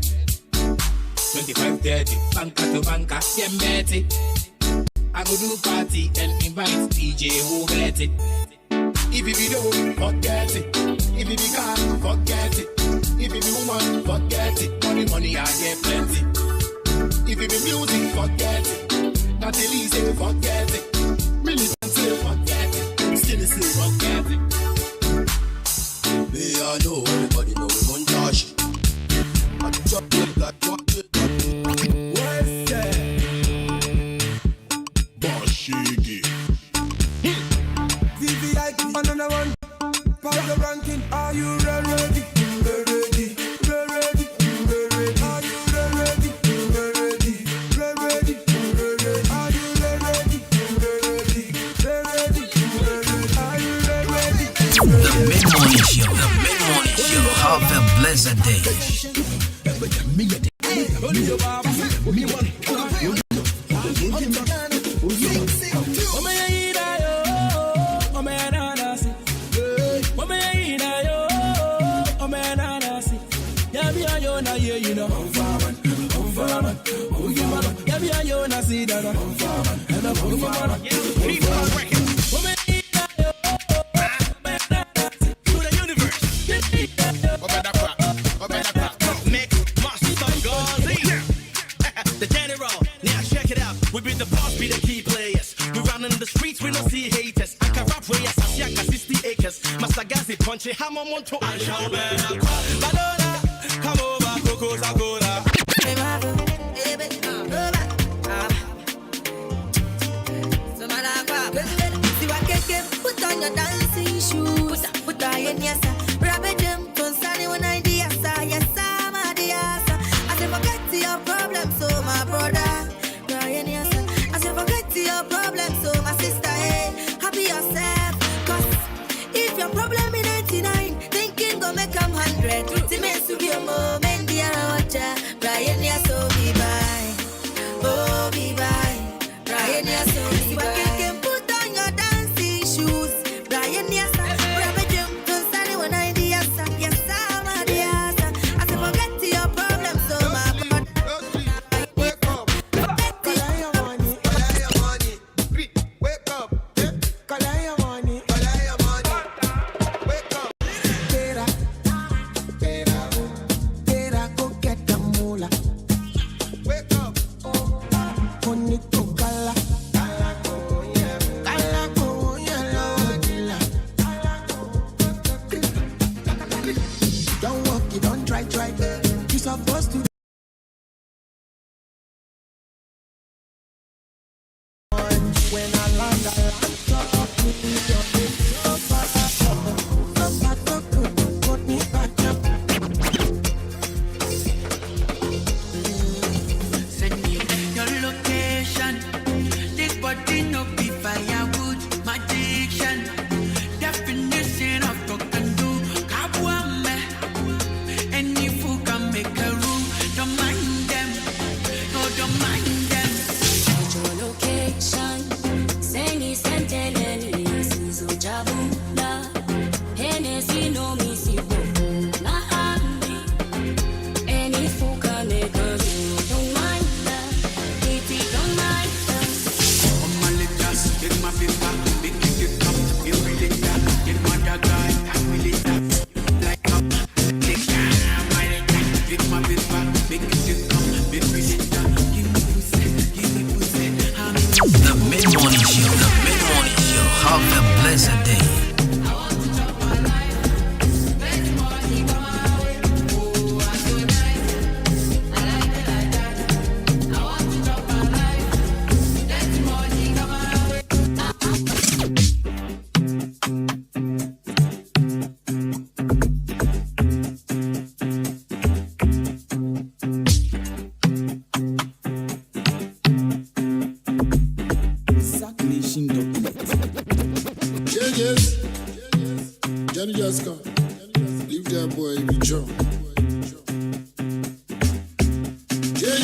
C: 25-30, banker to banker, get betty. I go do party and invite DJ who get it. If you be dope, forget it. If you be car, forget it. If you be woman, forget it. Money, I get plenty. If you be music, forget it. Not the least, forget it. Militant, say forget it. Still say forget it. We all know, everybody know we won't touch it. I chop it like what it. What's that? Boshigi.
Q: VVIP, another one. Power the ranking. Are you ready? Ready. Ready. Ready. Are you ready? Ready. Ready. Are you ready? Ready. Ready. Are you ready?
B: The Mid-Morning Show. The Mid-Morning Show. Have a blessed day.
R: The general, now check it out. We be the boss, be the key players. We run in the streets, we don't see haters. I can rap way as I see 60 acres. Master Gazi punch it, hammer monto. I shall be Badona, come over, Coco Zagoda.
S: Put on your dancing shoes, put on your yes, rabbit them, concerning one idea, yes, my dear. I say forget your problems, so my brother, Brian, yes, I say forget your problems, so my sister, hey, happy yourself, cause if your problem in 99, thinking go make them 100, to make you be a moment, dear, watch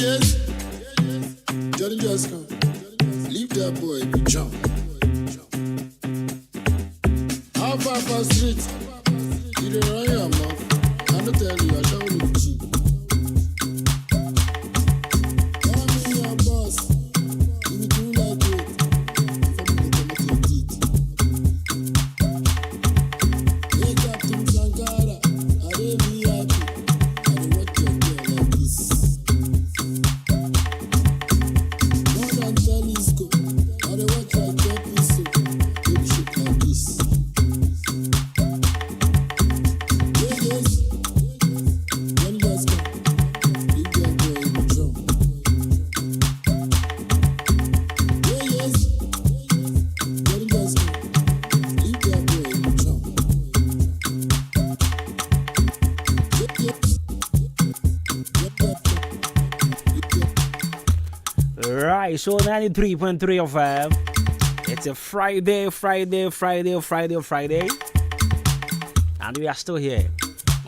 O: yes. Johnny just come. Leave that boy, be jump. How far past street? You don't run your mouth. I don't tell you, I don't look cheap. Tell me your boss. You do like it. For me to come to your teeth. Hey, Captain Sankara. I didn't be happy. I don't want your girl like this. More than telescope. I don't watch like that so. Baby shit like this.
A: Right, so 93.3 of it's a Friday, and we are still here.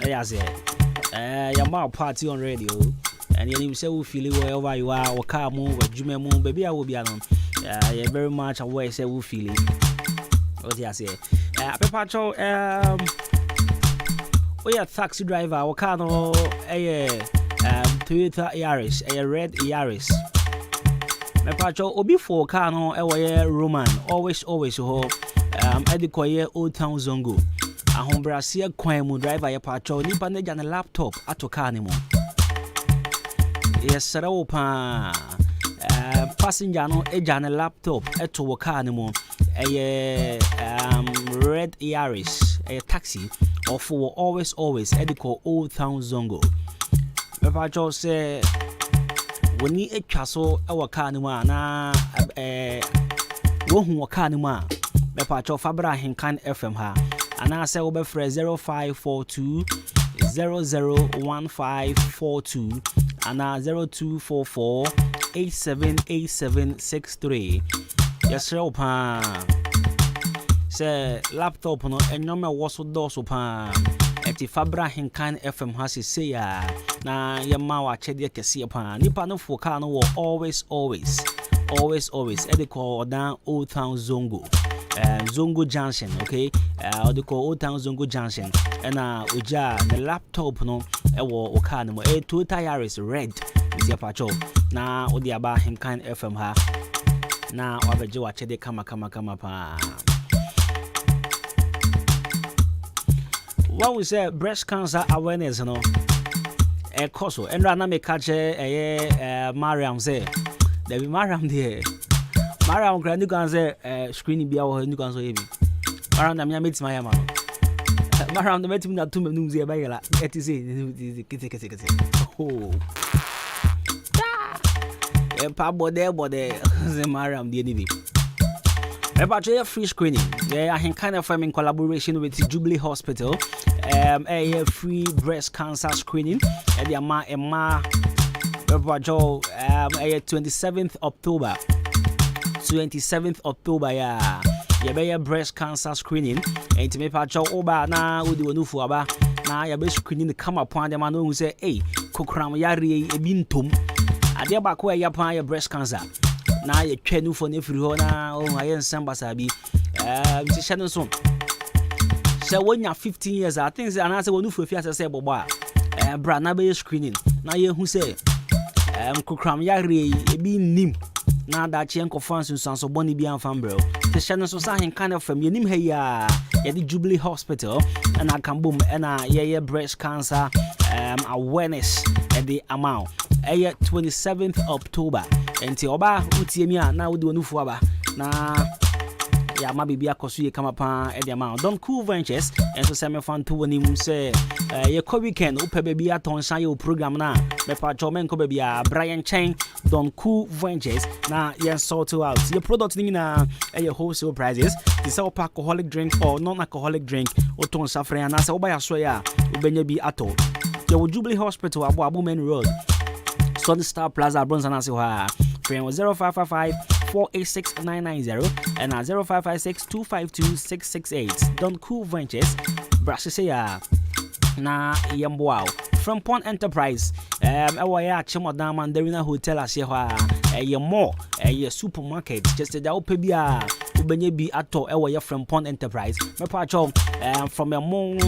A: Yes, your mouth party on radio, and you say we feel it wherever you are, or car move, or Jimmy moon, baby, I will be alone. You're very much aware, say we feel it. What you say? Pepacho, we are taxi driver, or car no, Toyota Yaris, a red Yaris. Mepacho obi for car no Roman always ho edikoye Old Town Zongo ahombrasia kwan mu driver ye pacho nipa na ja na laptop ato car ni mo yes sarawo pa passenger no eja na laptop eto wo car ni mo red Yaris taxi or for always ediko Old Town Zongo mepacho say when you a castle, our carnima, na wohu carnima, the patch of Fabra Hinkan FM ha, and I say over 0542 001542 and 0244 878763. Yes, sir, pa. Say laptop no, and no more was so dorsal pa. Eti Fabra Hinkan FM has say ya na yama wa chede kesi pa nipa no for car no wo always ediko down Old Town Zongo Zongo Junction, okay, ediko Old Town Zongo Junction and uja the laptop no ewo o car no Toyota Yaris red iti pacho na odi aba Hinkan FM ha na wabeje wa chede kama pa. When we say breast cancer awareness, you know, a coso, and Rana may catch a Mariam say, there be Mariam there. Mariam Grand, you can say, screening be our new cancer. Mariam, I'm your mates, my man. Mariam, the met him not 2 minutes here by la, it is it. Oh, a pabo there, Mariam, the enemy. About your free screening, I can kind of in collaboration with Jubilee Hospital, a free breast cancer screening at the Ama 27th October, yeah, you breast cancer screening, and to make a job over now with the new for now, you're screening the come upon the man who say, hey, Kokram Yari, a bintum, I dear back where you your breast cancer. Na ye twenu for ne firi ho na o aye nsamba sabi ti hye no so se wonya 15 years I think say anase wonu fu afia se bobo a bra na be screening na ye hu se kokram yare ebi nim na da che enko so boni bi amfam bro ti hye no so sa hin kind of fam ye nim ha ya ye the Jubilee Hospital and akambum na ye breast cancer awareness at the amount 27th October. Enti oba utiemi a na wodi wonu fu aba na ya ma bibia koso ye kama pa e de ma Don Cool Ventures enso se me fan to woni mu se ye ko weekend upe bibia ton shan ye program na me pa cho men ko bibia Brian Chen Don Cool Ventures na ye sort out your product ni na ye wholesale prices the sell alcoholic drink or non-alcoholic drink o ton safre na se oba ya so ya ubenya bi ato ye wo Jubilee Hospital abo main road Sun Star Plaza Bronze na se ha 0555-486-990 and 0556-252-668. Don Cool Ventures, Brasseya na Yamboao. From Pond Enterprise, ɛwɔ yɛ Achimota Mandarina Hotel ase hɔ a ɛyɛ mall ɛyɛ supermarket just a wopɛ bi a wobɛnya bi atɔ ɛwɔ yɛ Frimpong Enterprise mepacho from a mall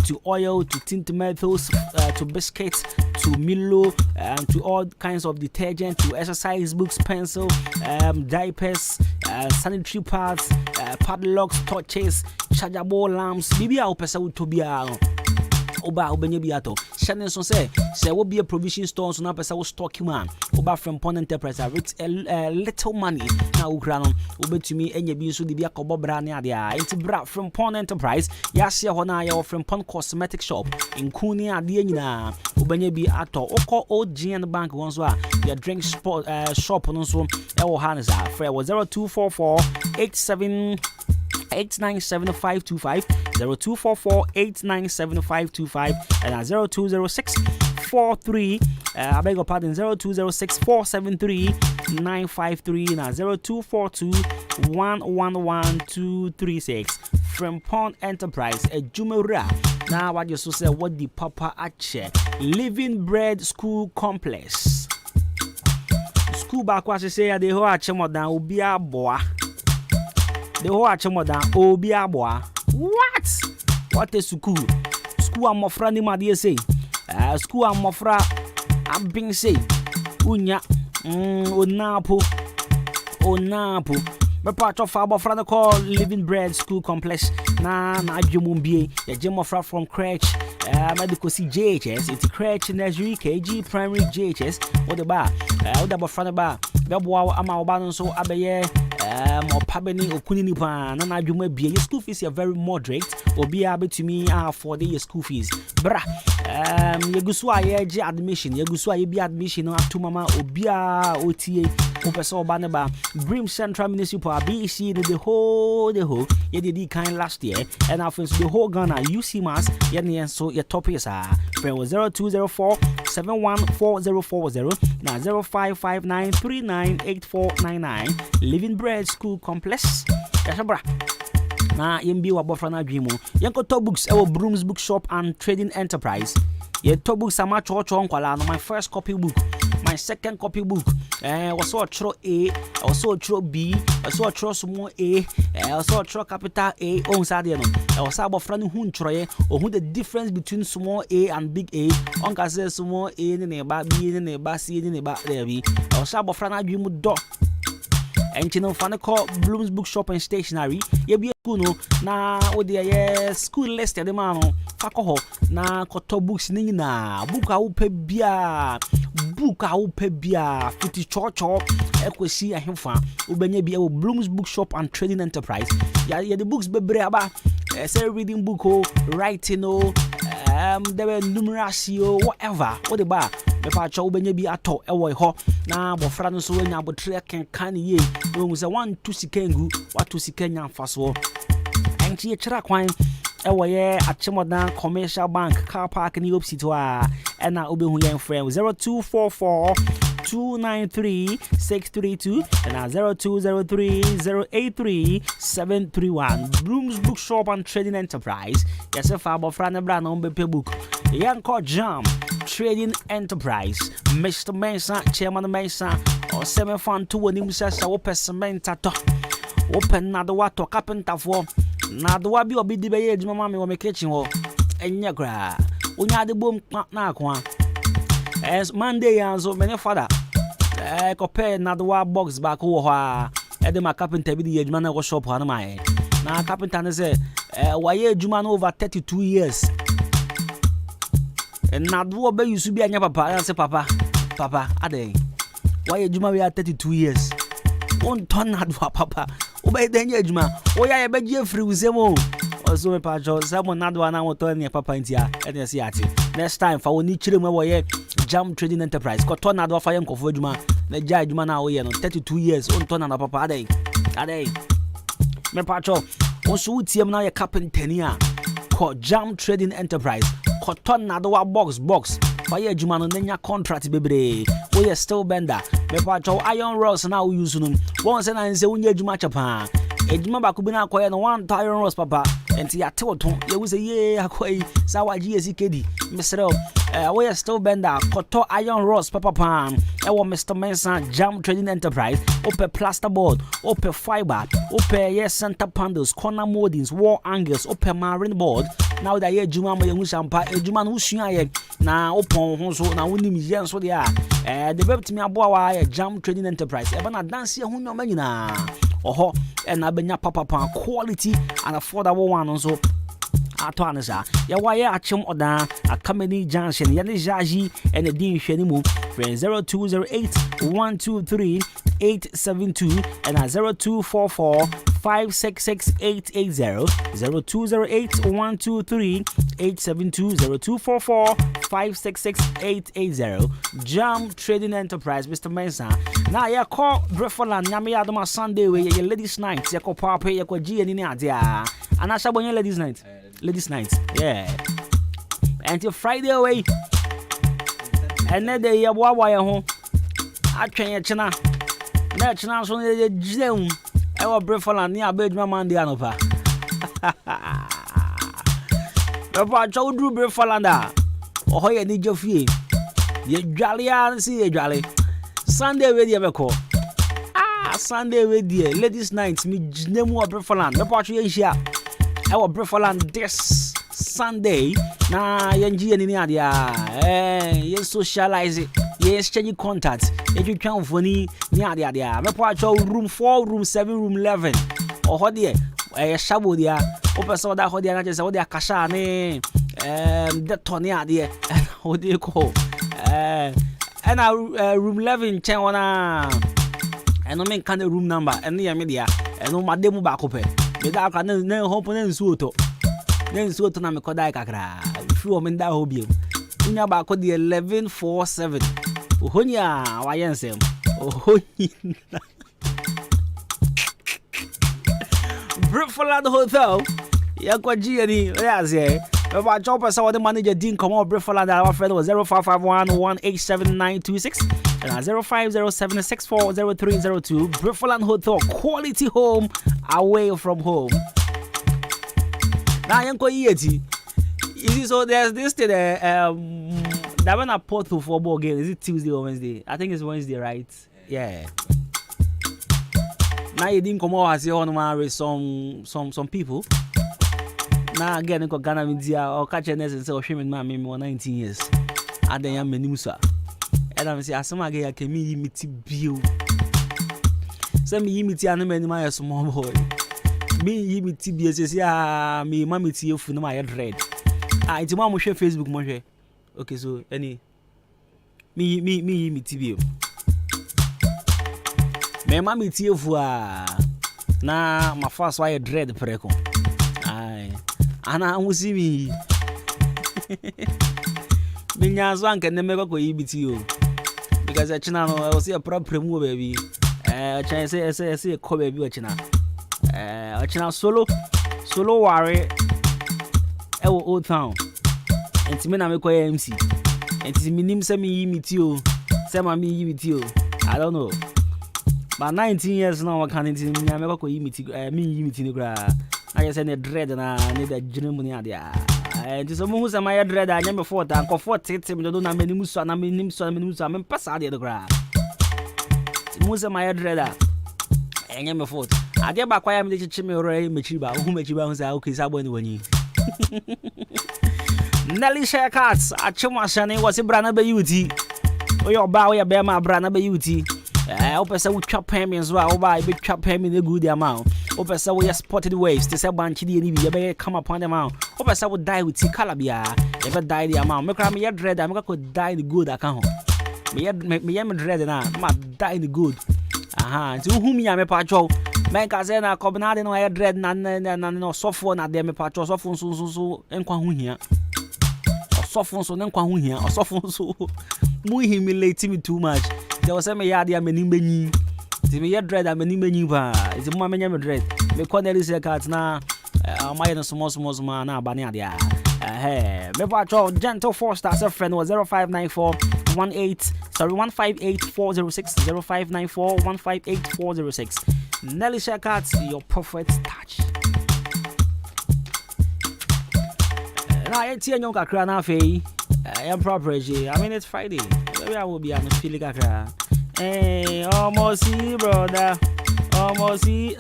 A: to oil to tint metals to biscuits to Milo to all kinds of detergent to exercise books, pencil, diapers, sanitary pads, padlocks, torches, chargeable lamps. Bibi a opesa utobia oba obenye biato. Shannon so say will be a provision store so na pesa wo stock man. Oba Frimpong Enterprise with a little money na ukrano obetumi enye bi so de bia kobo bra ne ade a. Enti bra Frimpong Enterprise ya se ho na ya Frimpong Cosmetic Shop in Kuni ade nyina obenye bi ato okọ OGN Bank won so a ya drink sport shop no so e wo ha ne za frɛ wo 024487897525 0244897525 and 020643 I beg your pardon 0206473953 and 0242111236 Frimpong Enterprise Ejumura. Now what you so say what the Papa Ache Living Bread School Complex school back was say the ho Achimota obi aboa the ho Achimota obi aboa. What a school amofra ni madie say school amofra abin say unya onapo me part of abofra the call Living Bread School Complex na adwumumbie ya gemofra from crèche medical JHS it's crèche nursery KG primary JHS what the bar what the abofra ba beboa ama oba no so abeye Pabeni Okunini Pan, and I do my be your school fees are very moderate, or be able to me for the school fees. Bra, Yaguswa admission, Yaguswa be admission to Mama Obia OTA, Professor Banaba, Brim Central Municipal, BC, the whole, you did kind last year, and after the whole Ghana, UC Mass, Yanni, so your top is friend was 0204 714040 now 0559398499 Living Bread School Complex. Yasabra. Na yembi wa bofra na dwimu. Yanko top books ewo Brooms Bookshop and Trading Enterprise. Ye top books ama chocho nkwala no my first copy book. My second copy book was so tro A, also tro B, also tro small A, also tro capital A on Sadia no. I was about friend who troye or who the difference between small A and big A. On can say small A in the ba B in the ba C in the ba there be. I was about friend I dream do. And you know, fan call Bloom's Bookshop and Stationery. Ye be a kuno na o de school list de mano. Fakoho na koto books ni na buka upe bia fiti chocho ekwesi ahemfa ubenye bia Bloom's Bookshop and Trading Enterprise. Ya the books bebre aba say reading book writing there were numeracy whatever what the bar me pa cho ubenye bi ato ewo ho na bofra no so nya abotre kan ye no say 1 2 sikengu 2 sikenya mfaso enchi ye chira kwan ewo ye Achimota Commercial Bank car park ni opposite to and na obehu yen friend 0244 293-632 and 0203-083-731 Bloom's Bookshop and Trading Enterprise. Yes, if I have a brand on paper book. Yanko Jam Trading Enterprise. Mr. Mesa, Chairman Mesa, or 7 fund to an imsess open cement at open not the water carpenter for not the wabi or be the age mamma or my kitchen or and yagra. Unya the boom na kwa. As Monday and so many father compare another box back over Edema carpenter be the age man go shop on my now carpenter say why age man over 32 years and now do be you should be papa and say papa ade why age man we are 32 years one ton na papa obey the age man oh yeah be free with them also me pa jo someone na do na moto ne papa ntia and see ati next time for oni chire mu we Jam Trading Enterprise ko ton na do fa yem kofo adwuma na ja adwuma na wo ye no 32 years on ton na papa ade me pa jo also utiem na ye carpenter ni a ko Jam Trading Enterprise ko ton na do box fa ye adwuma no nya contract bebre wo ye steel bender me pa jo iron rods na wo use no won se na nse wo nya adwuma chapa edwuma ba ko bi na ko ye no one iron rods papa enti ya tewoton ye wo say ye akwai sawa GSKD Mr. We still bender koto iron rods pepper pan ewo Mr. Mensa Jam Trading Enterprise ope plasterboard ope fiber ope yes center panels corner moldings wall angles ope marine board now that ye juma mo ye hu sampa ejuma no sua ye na opon ho so na wonim ye nso de a the bebtimi aboa wa ye Jam Trading Enterprise eba na dance ye hu nyoma nyina oho na benya papa pan quality and affordable one so Atwanasa, ya wire achum oda a Kameni Junction, Yani Jaji and a Dean Shenimu, friend 0208 123 872 and a 0244 566 880 0208 123 872 0244 566 880 Jam Trading Enterprise, Mr. Mensa. Now, ya call Brefoland, Yamia Doma Sunday, where your ladies' night, ya call Papa, ya call G and India, and I shall when your ladies' night. Ladies' night, yeah. Until Friday away. And then they are wire home. I train your china. That's now so the gem. I will break for near bed, my man, the Anopa. Papa, Joe Drew break for Landa. Oh, you need your fee. You jolly, I see a jolly. Sunday with your call. Sunday with you. Ladies' night, me Nemo break for land. The party is here. Our Brefoland this Sunday. Na yenji ni adia. You socialize it. You exchange contacts. You can phone ni adia. Me pa cho room 4, room 7, room 11. Oh hodie. Shabo dia. Open so that hodie na just hodie kasha ne. The Tony adia. How do you call? And room 11 chen wana. And no men kind of room number. And near media. And no mademu ba kope. Without no hope on Suto. Then Suto Namakoda Kakra. If you mean that hobby. Unya Bako the 1147. Uhunya, Wyansem. Uhunya. Brefoland Hotel. Yakwa Giani, Raze. About Chopper saw the manager didn't come out. Brefoland, our friend was 0551 187926 and 0507640302. Brefoland Hotel, quality home away from home. Now, Yanko Yeti. So there's this thing that when I put to football game, is it Tuesday or Wednesday? I think it's Wednesday, right? Yeah. Now you didn't come out as you want to marry some people. Now again, I got Ghana Media or catch a nest and say, oh, she made me 19 years. And then I'm a Musa. And I'm saying, some again, I can meet you. Send me meet you and my small boy. Me meet TBS, yeah, me, mammy, to you for my dread. It's mom share Facebook, Moshe. Okay, so any me TV. Me mammy to you for na my first why dread preko. Aye. Ana will see me. Minyazo can never go EBTO because I will see a proper move, baby. I say a call baby, China. China solo worry. Old town. And to me, I'm a MC. And to me, name me meet you. Say, me meet you. I don't know. But 19 years now, I can't me. I'm a me meeting the gra. I just a dread and I need a Germany idea. And to some who's a my dread, I never fought and comfort him. Don't know many musa, and I mean him so I'm passed the gra. Musa my dread. I never fought. I get back why I'm the chimney or a Machiba, who Machiba was okay, so when you. Nelly Sharecards, a Chumashani was a brand of beauty. Oh, your bow, your bear, my brand of beauty. I hope I say we chop him as well. Buy big chop him in a good amount. Hope I say we are spotted waves. They say Banchi, you better come upon them out. Hope I say we die with Calabia. Never die the amount. Make me a dread. I'm going to die the good account. Me am dread now. I'm die the good. Aha, to whom you am a patrol. Make us in a combination no dread no software na dem patrol software so enkwa hu hia. Software so enkwa hu hia. Software so mu humiliate me too much. There was me yard ya meni benyi. Ti me yard dread ameni benyi ba. Ti mu amenya me dread. Me corneli se cat na my no small na abani adia. Me patrol gentle Foster as a friend was 0594 158 406 0594 158 406. Nelly Shakat, your prophet touch. And I ain't seeing you kakra na fe. I am proper. I mean it's Friday. Maybe I will be. I'm feeling kakra. Hey, almost see, brother. Almost see.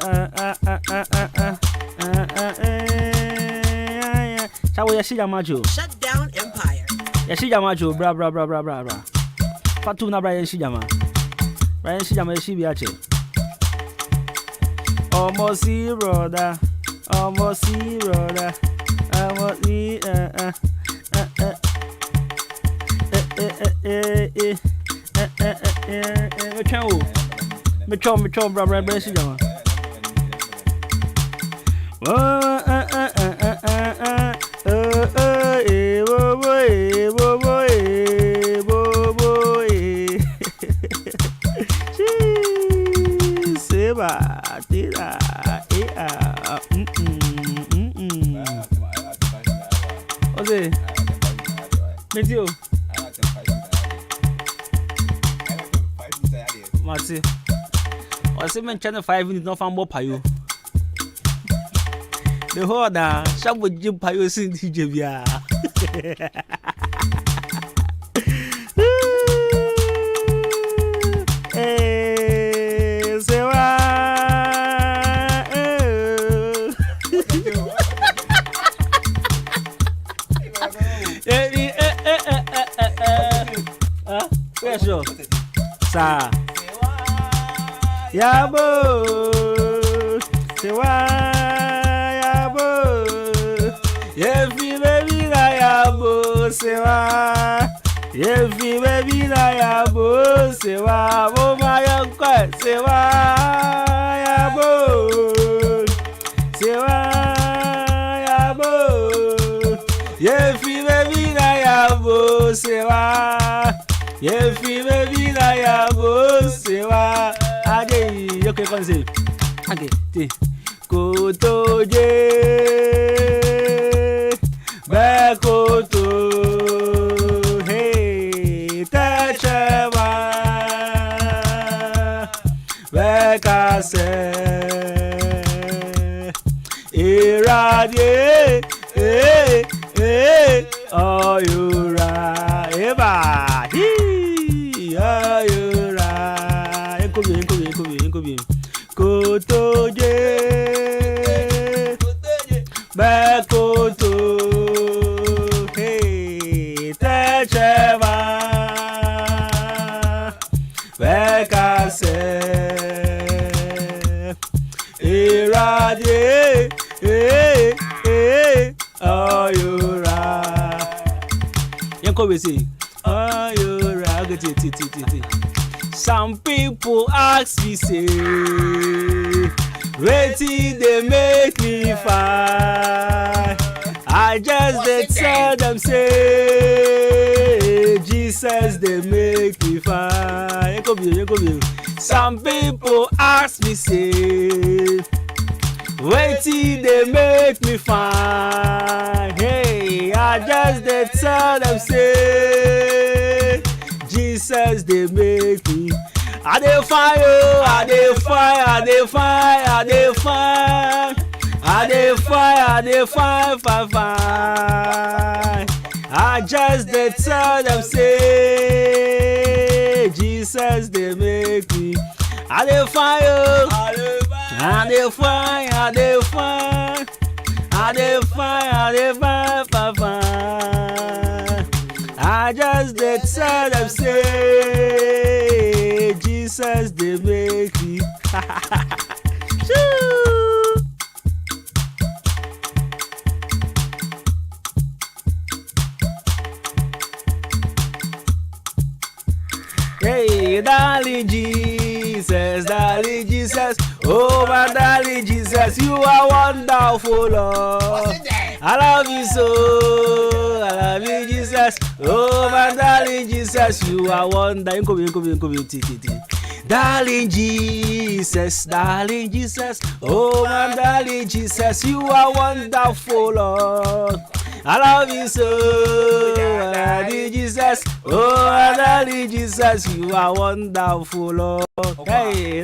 A: Shall we see Majo?
T: Shut down Empire.
A: Yashija Majo, bra. Fatuna Brian Shijama. Brian Shijama Shibiache. Almost see, brother. Almost see, brother. Almost see, Metro, bra, Brian Shijama. Meteo. Mati. I say men channel 5 minutes not fan more payo. The whole da shop with Jim payo sin DJ bia. Eh, sewa. Sure. Sa Yabo Sewa Yabo Yefi baby la Yabo Sewa Yefi baby la Yabo Sewa Oh my uncle Sewa Yabo Sewa Yabo Yefi baby la Yabo Sewa Yefi baby la yabo sewa ade yoke konse ade ti kotoje ba koto hey tachaba ba kase iradie oyura eba Kotoje Bakoto Hey Techeva Bekase Iradie Oyura Yanko we say Oyura Ti. Some people ask me say waiting they make me fine. I just they tell them say Jesus they make me fine. Some people ask me say waiting they make me fine. Hey, I just they tell them say Jesus they make me. I dey fire, I dey fire, I dey fire, I dey fire, I dey fire, I dey fire, fire. I just dey tell them say Jesus they make me. I dey fire, I dey fire, I dey fire, I dey fire, I dey fire, fire. I just dey tell them say Jesus they make me. Hey, darling Jesus, oh my darling Jesus, you are wonderful, Lord. I love you so, I love you, Jesus. Oh my darling Jesus, you are wonderful. Darling Jesus, oh my darling Jesus, you are wonderful, Lord. I love you so, I love you, Jesus. Oh, I love you, Jesus. You are wonderful, Lord. Hey,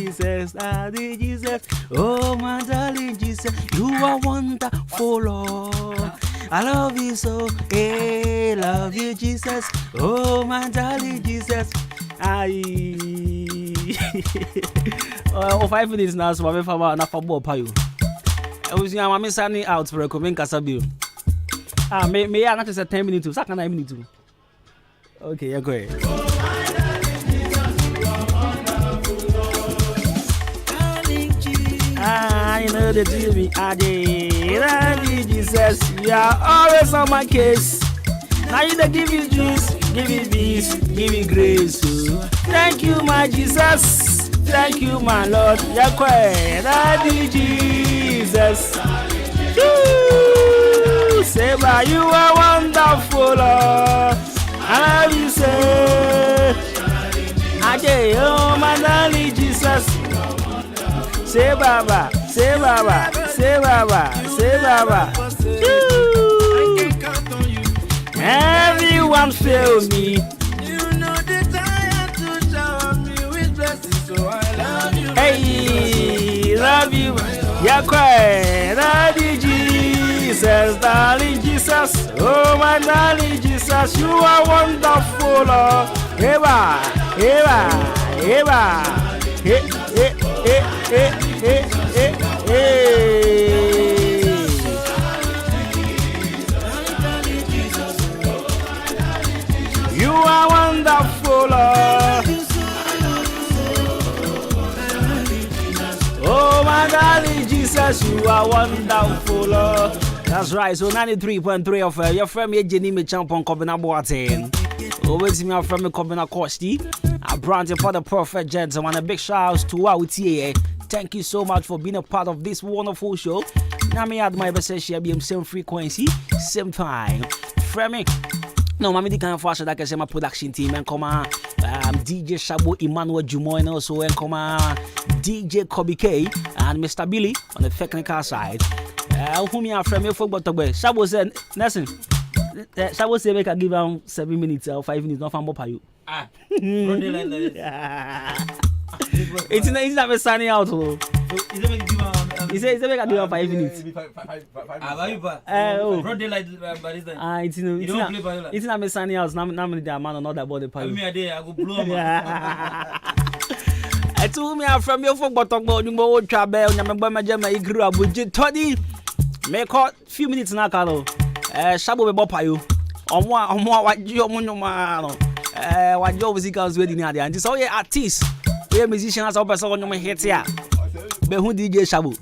A: Jesus, Daddy Jesus. Oh, my darling Jesus, you are wonderful, Lord. I love you so, hey, love you, Jesus. Oh, my darling Jesus. Oh, 5 minutes now, so I'm not for more pay. I was young, I'm signing out for a comment Casabil. May I not just 10 minutes to second 9 minutes? Okay, you're great. I know that you be Jesus, you are always on my case. Now you don't give me juice, give me peace, give me grace. Thank you, my Jesus. Thank you, my Lord. Daddy Jesus. Say, but you are wonderful, Lord. I love you, say. Oh, my darling Jesus. Say, Baba, say, Baba, say, Baba, say, Baba. Everyone feel me.
Q: You know the desire to shower me with blessings, so I love you.
A: Hey, love you. Yeah, cry, Daddy Jesus, darling Jesus. Oh, my darling Jesus, you are wonderful, Lord. Eva, Eva, Eva. Hey, hey, hey, hey, hey, hey, hey. You are wonderful, Lord. Oh, my darling Jesus, you are wonderful, Lord. That's right, so 93.3 of your friend Jenny me champion Kobina Boateng. Always me from me Kobina Kosti. I brand for the perfect gentleman. A big shout out to our TA. Thank you so much for being a part of this wonderful show. Now me add my best share be same frequency, same time. Frame no, mami di kan fashion that I say my production team and come DJ Shabo Emmanuel Jumo and also and come DJ Kobe K and Mr. Billy on the technical side. Whom you are from your football to be. Shabo said, listen, Shabo said, make I give him 7 minutes or 5 minutes, not from Bopa you. It's not a signing out. He said, make I give him 5 minutes. It's not a signing out. Now, the man not about the pile. I go blow him. I told me I'm from your football talk about you more trouble. I'm a Majama, you grew up with Toddy. Make a few minutes now, Carlo. Shabo be bopa you. On what you man. What your musicals wedding here. And so yeah, artist. We musician as opposite on your head here. Be who DJ Shabo.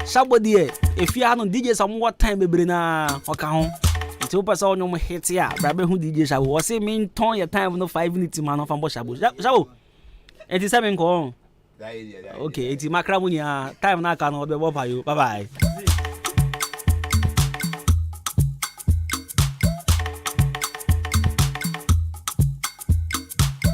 A: Shabo dear. If you have no DJ some what time be na okay. It's opposite on your head here. But who DJ Shabo. Was it mean turn your time no 5 minutes man from Shabo. Shabo. 87 ko. Okay, it's Makramunia. Time na kan obe bopa you. Bye bye.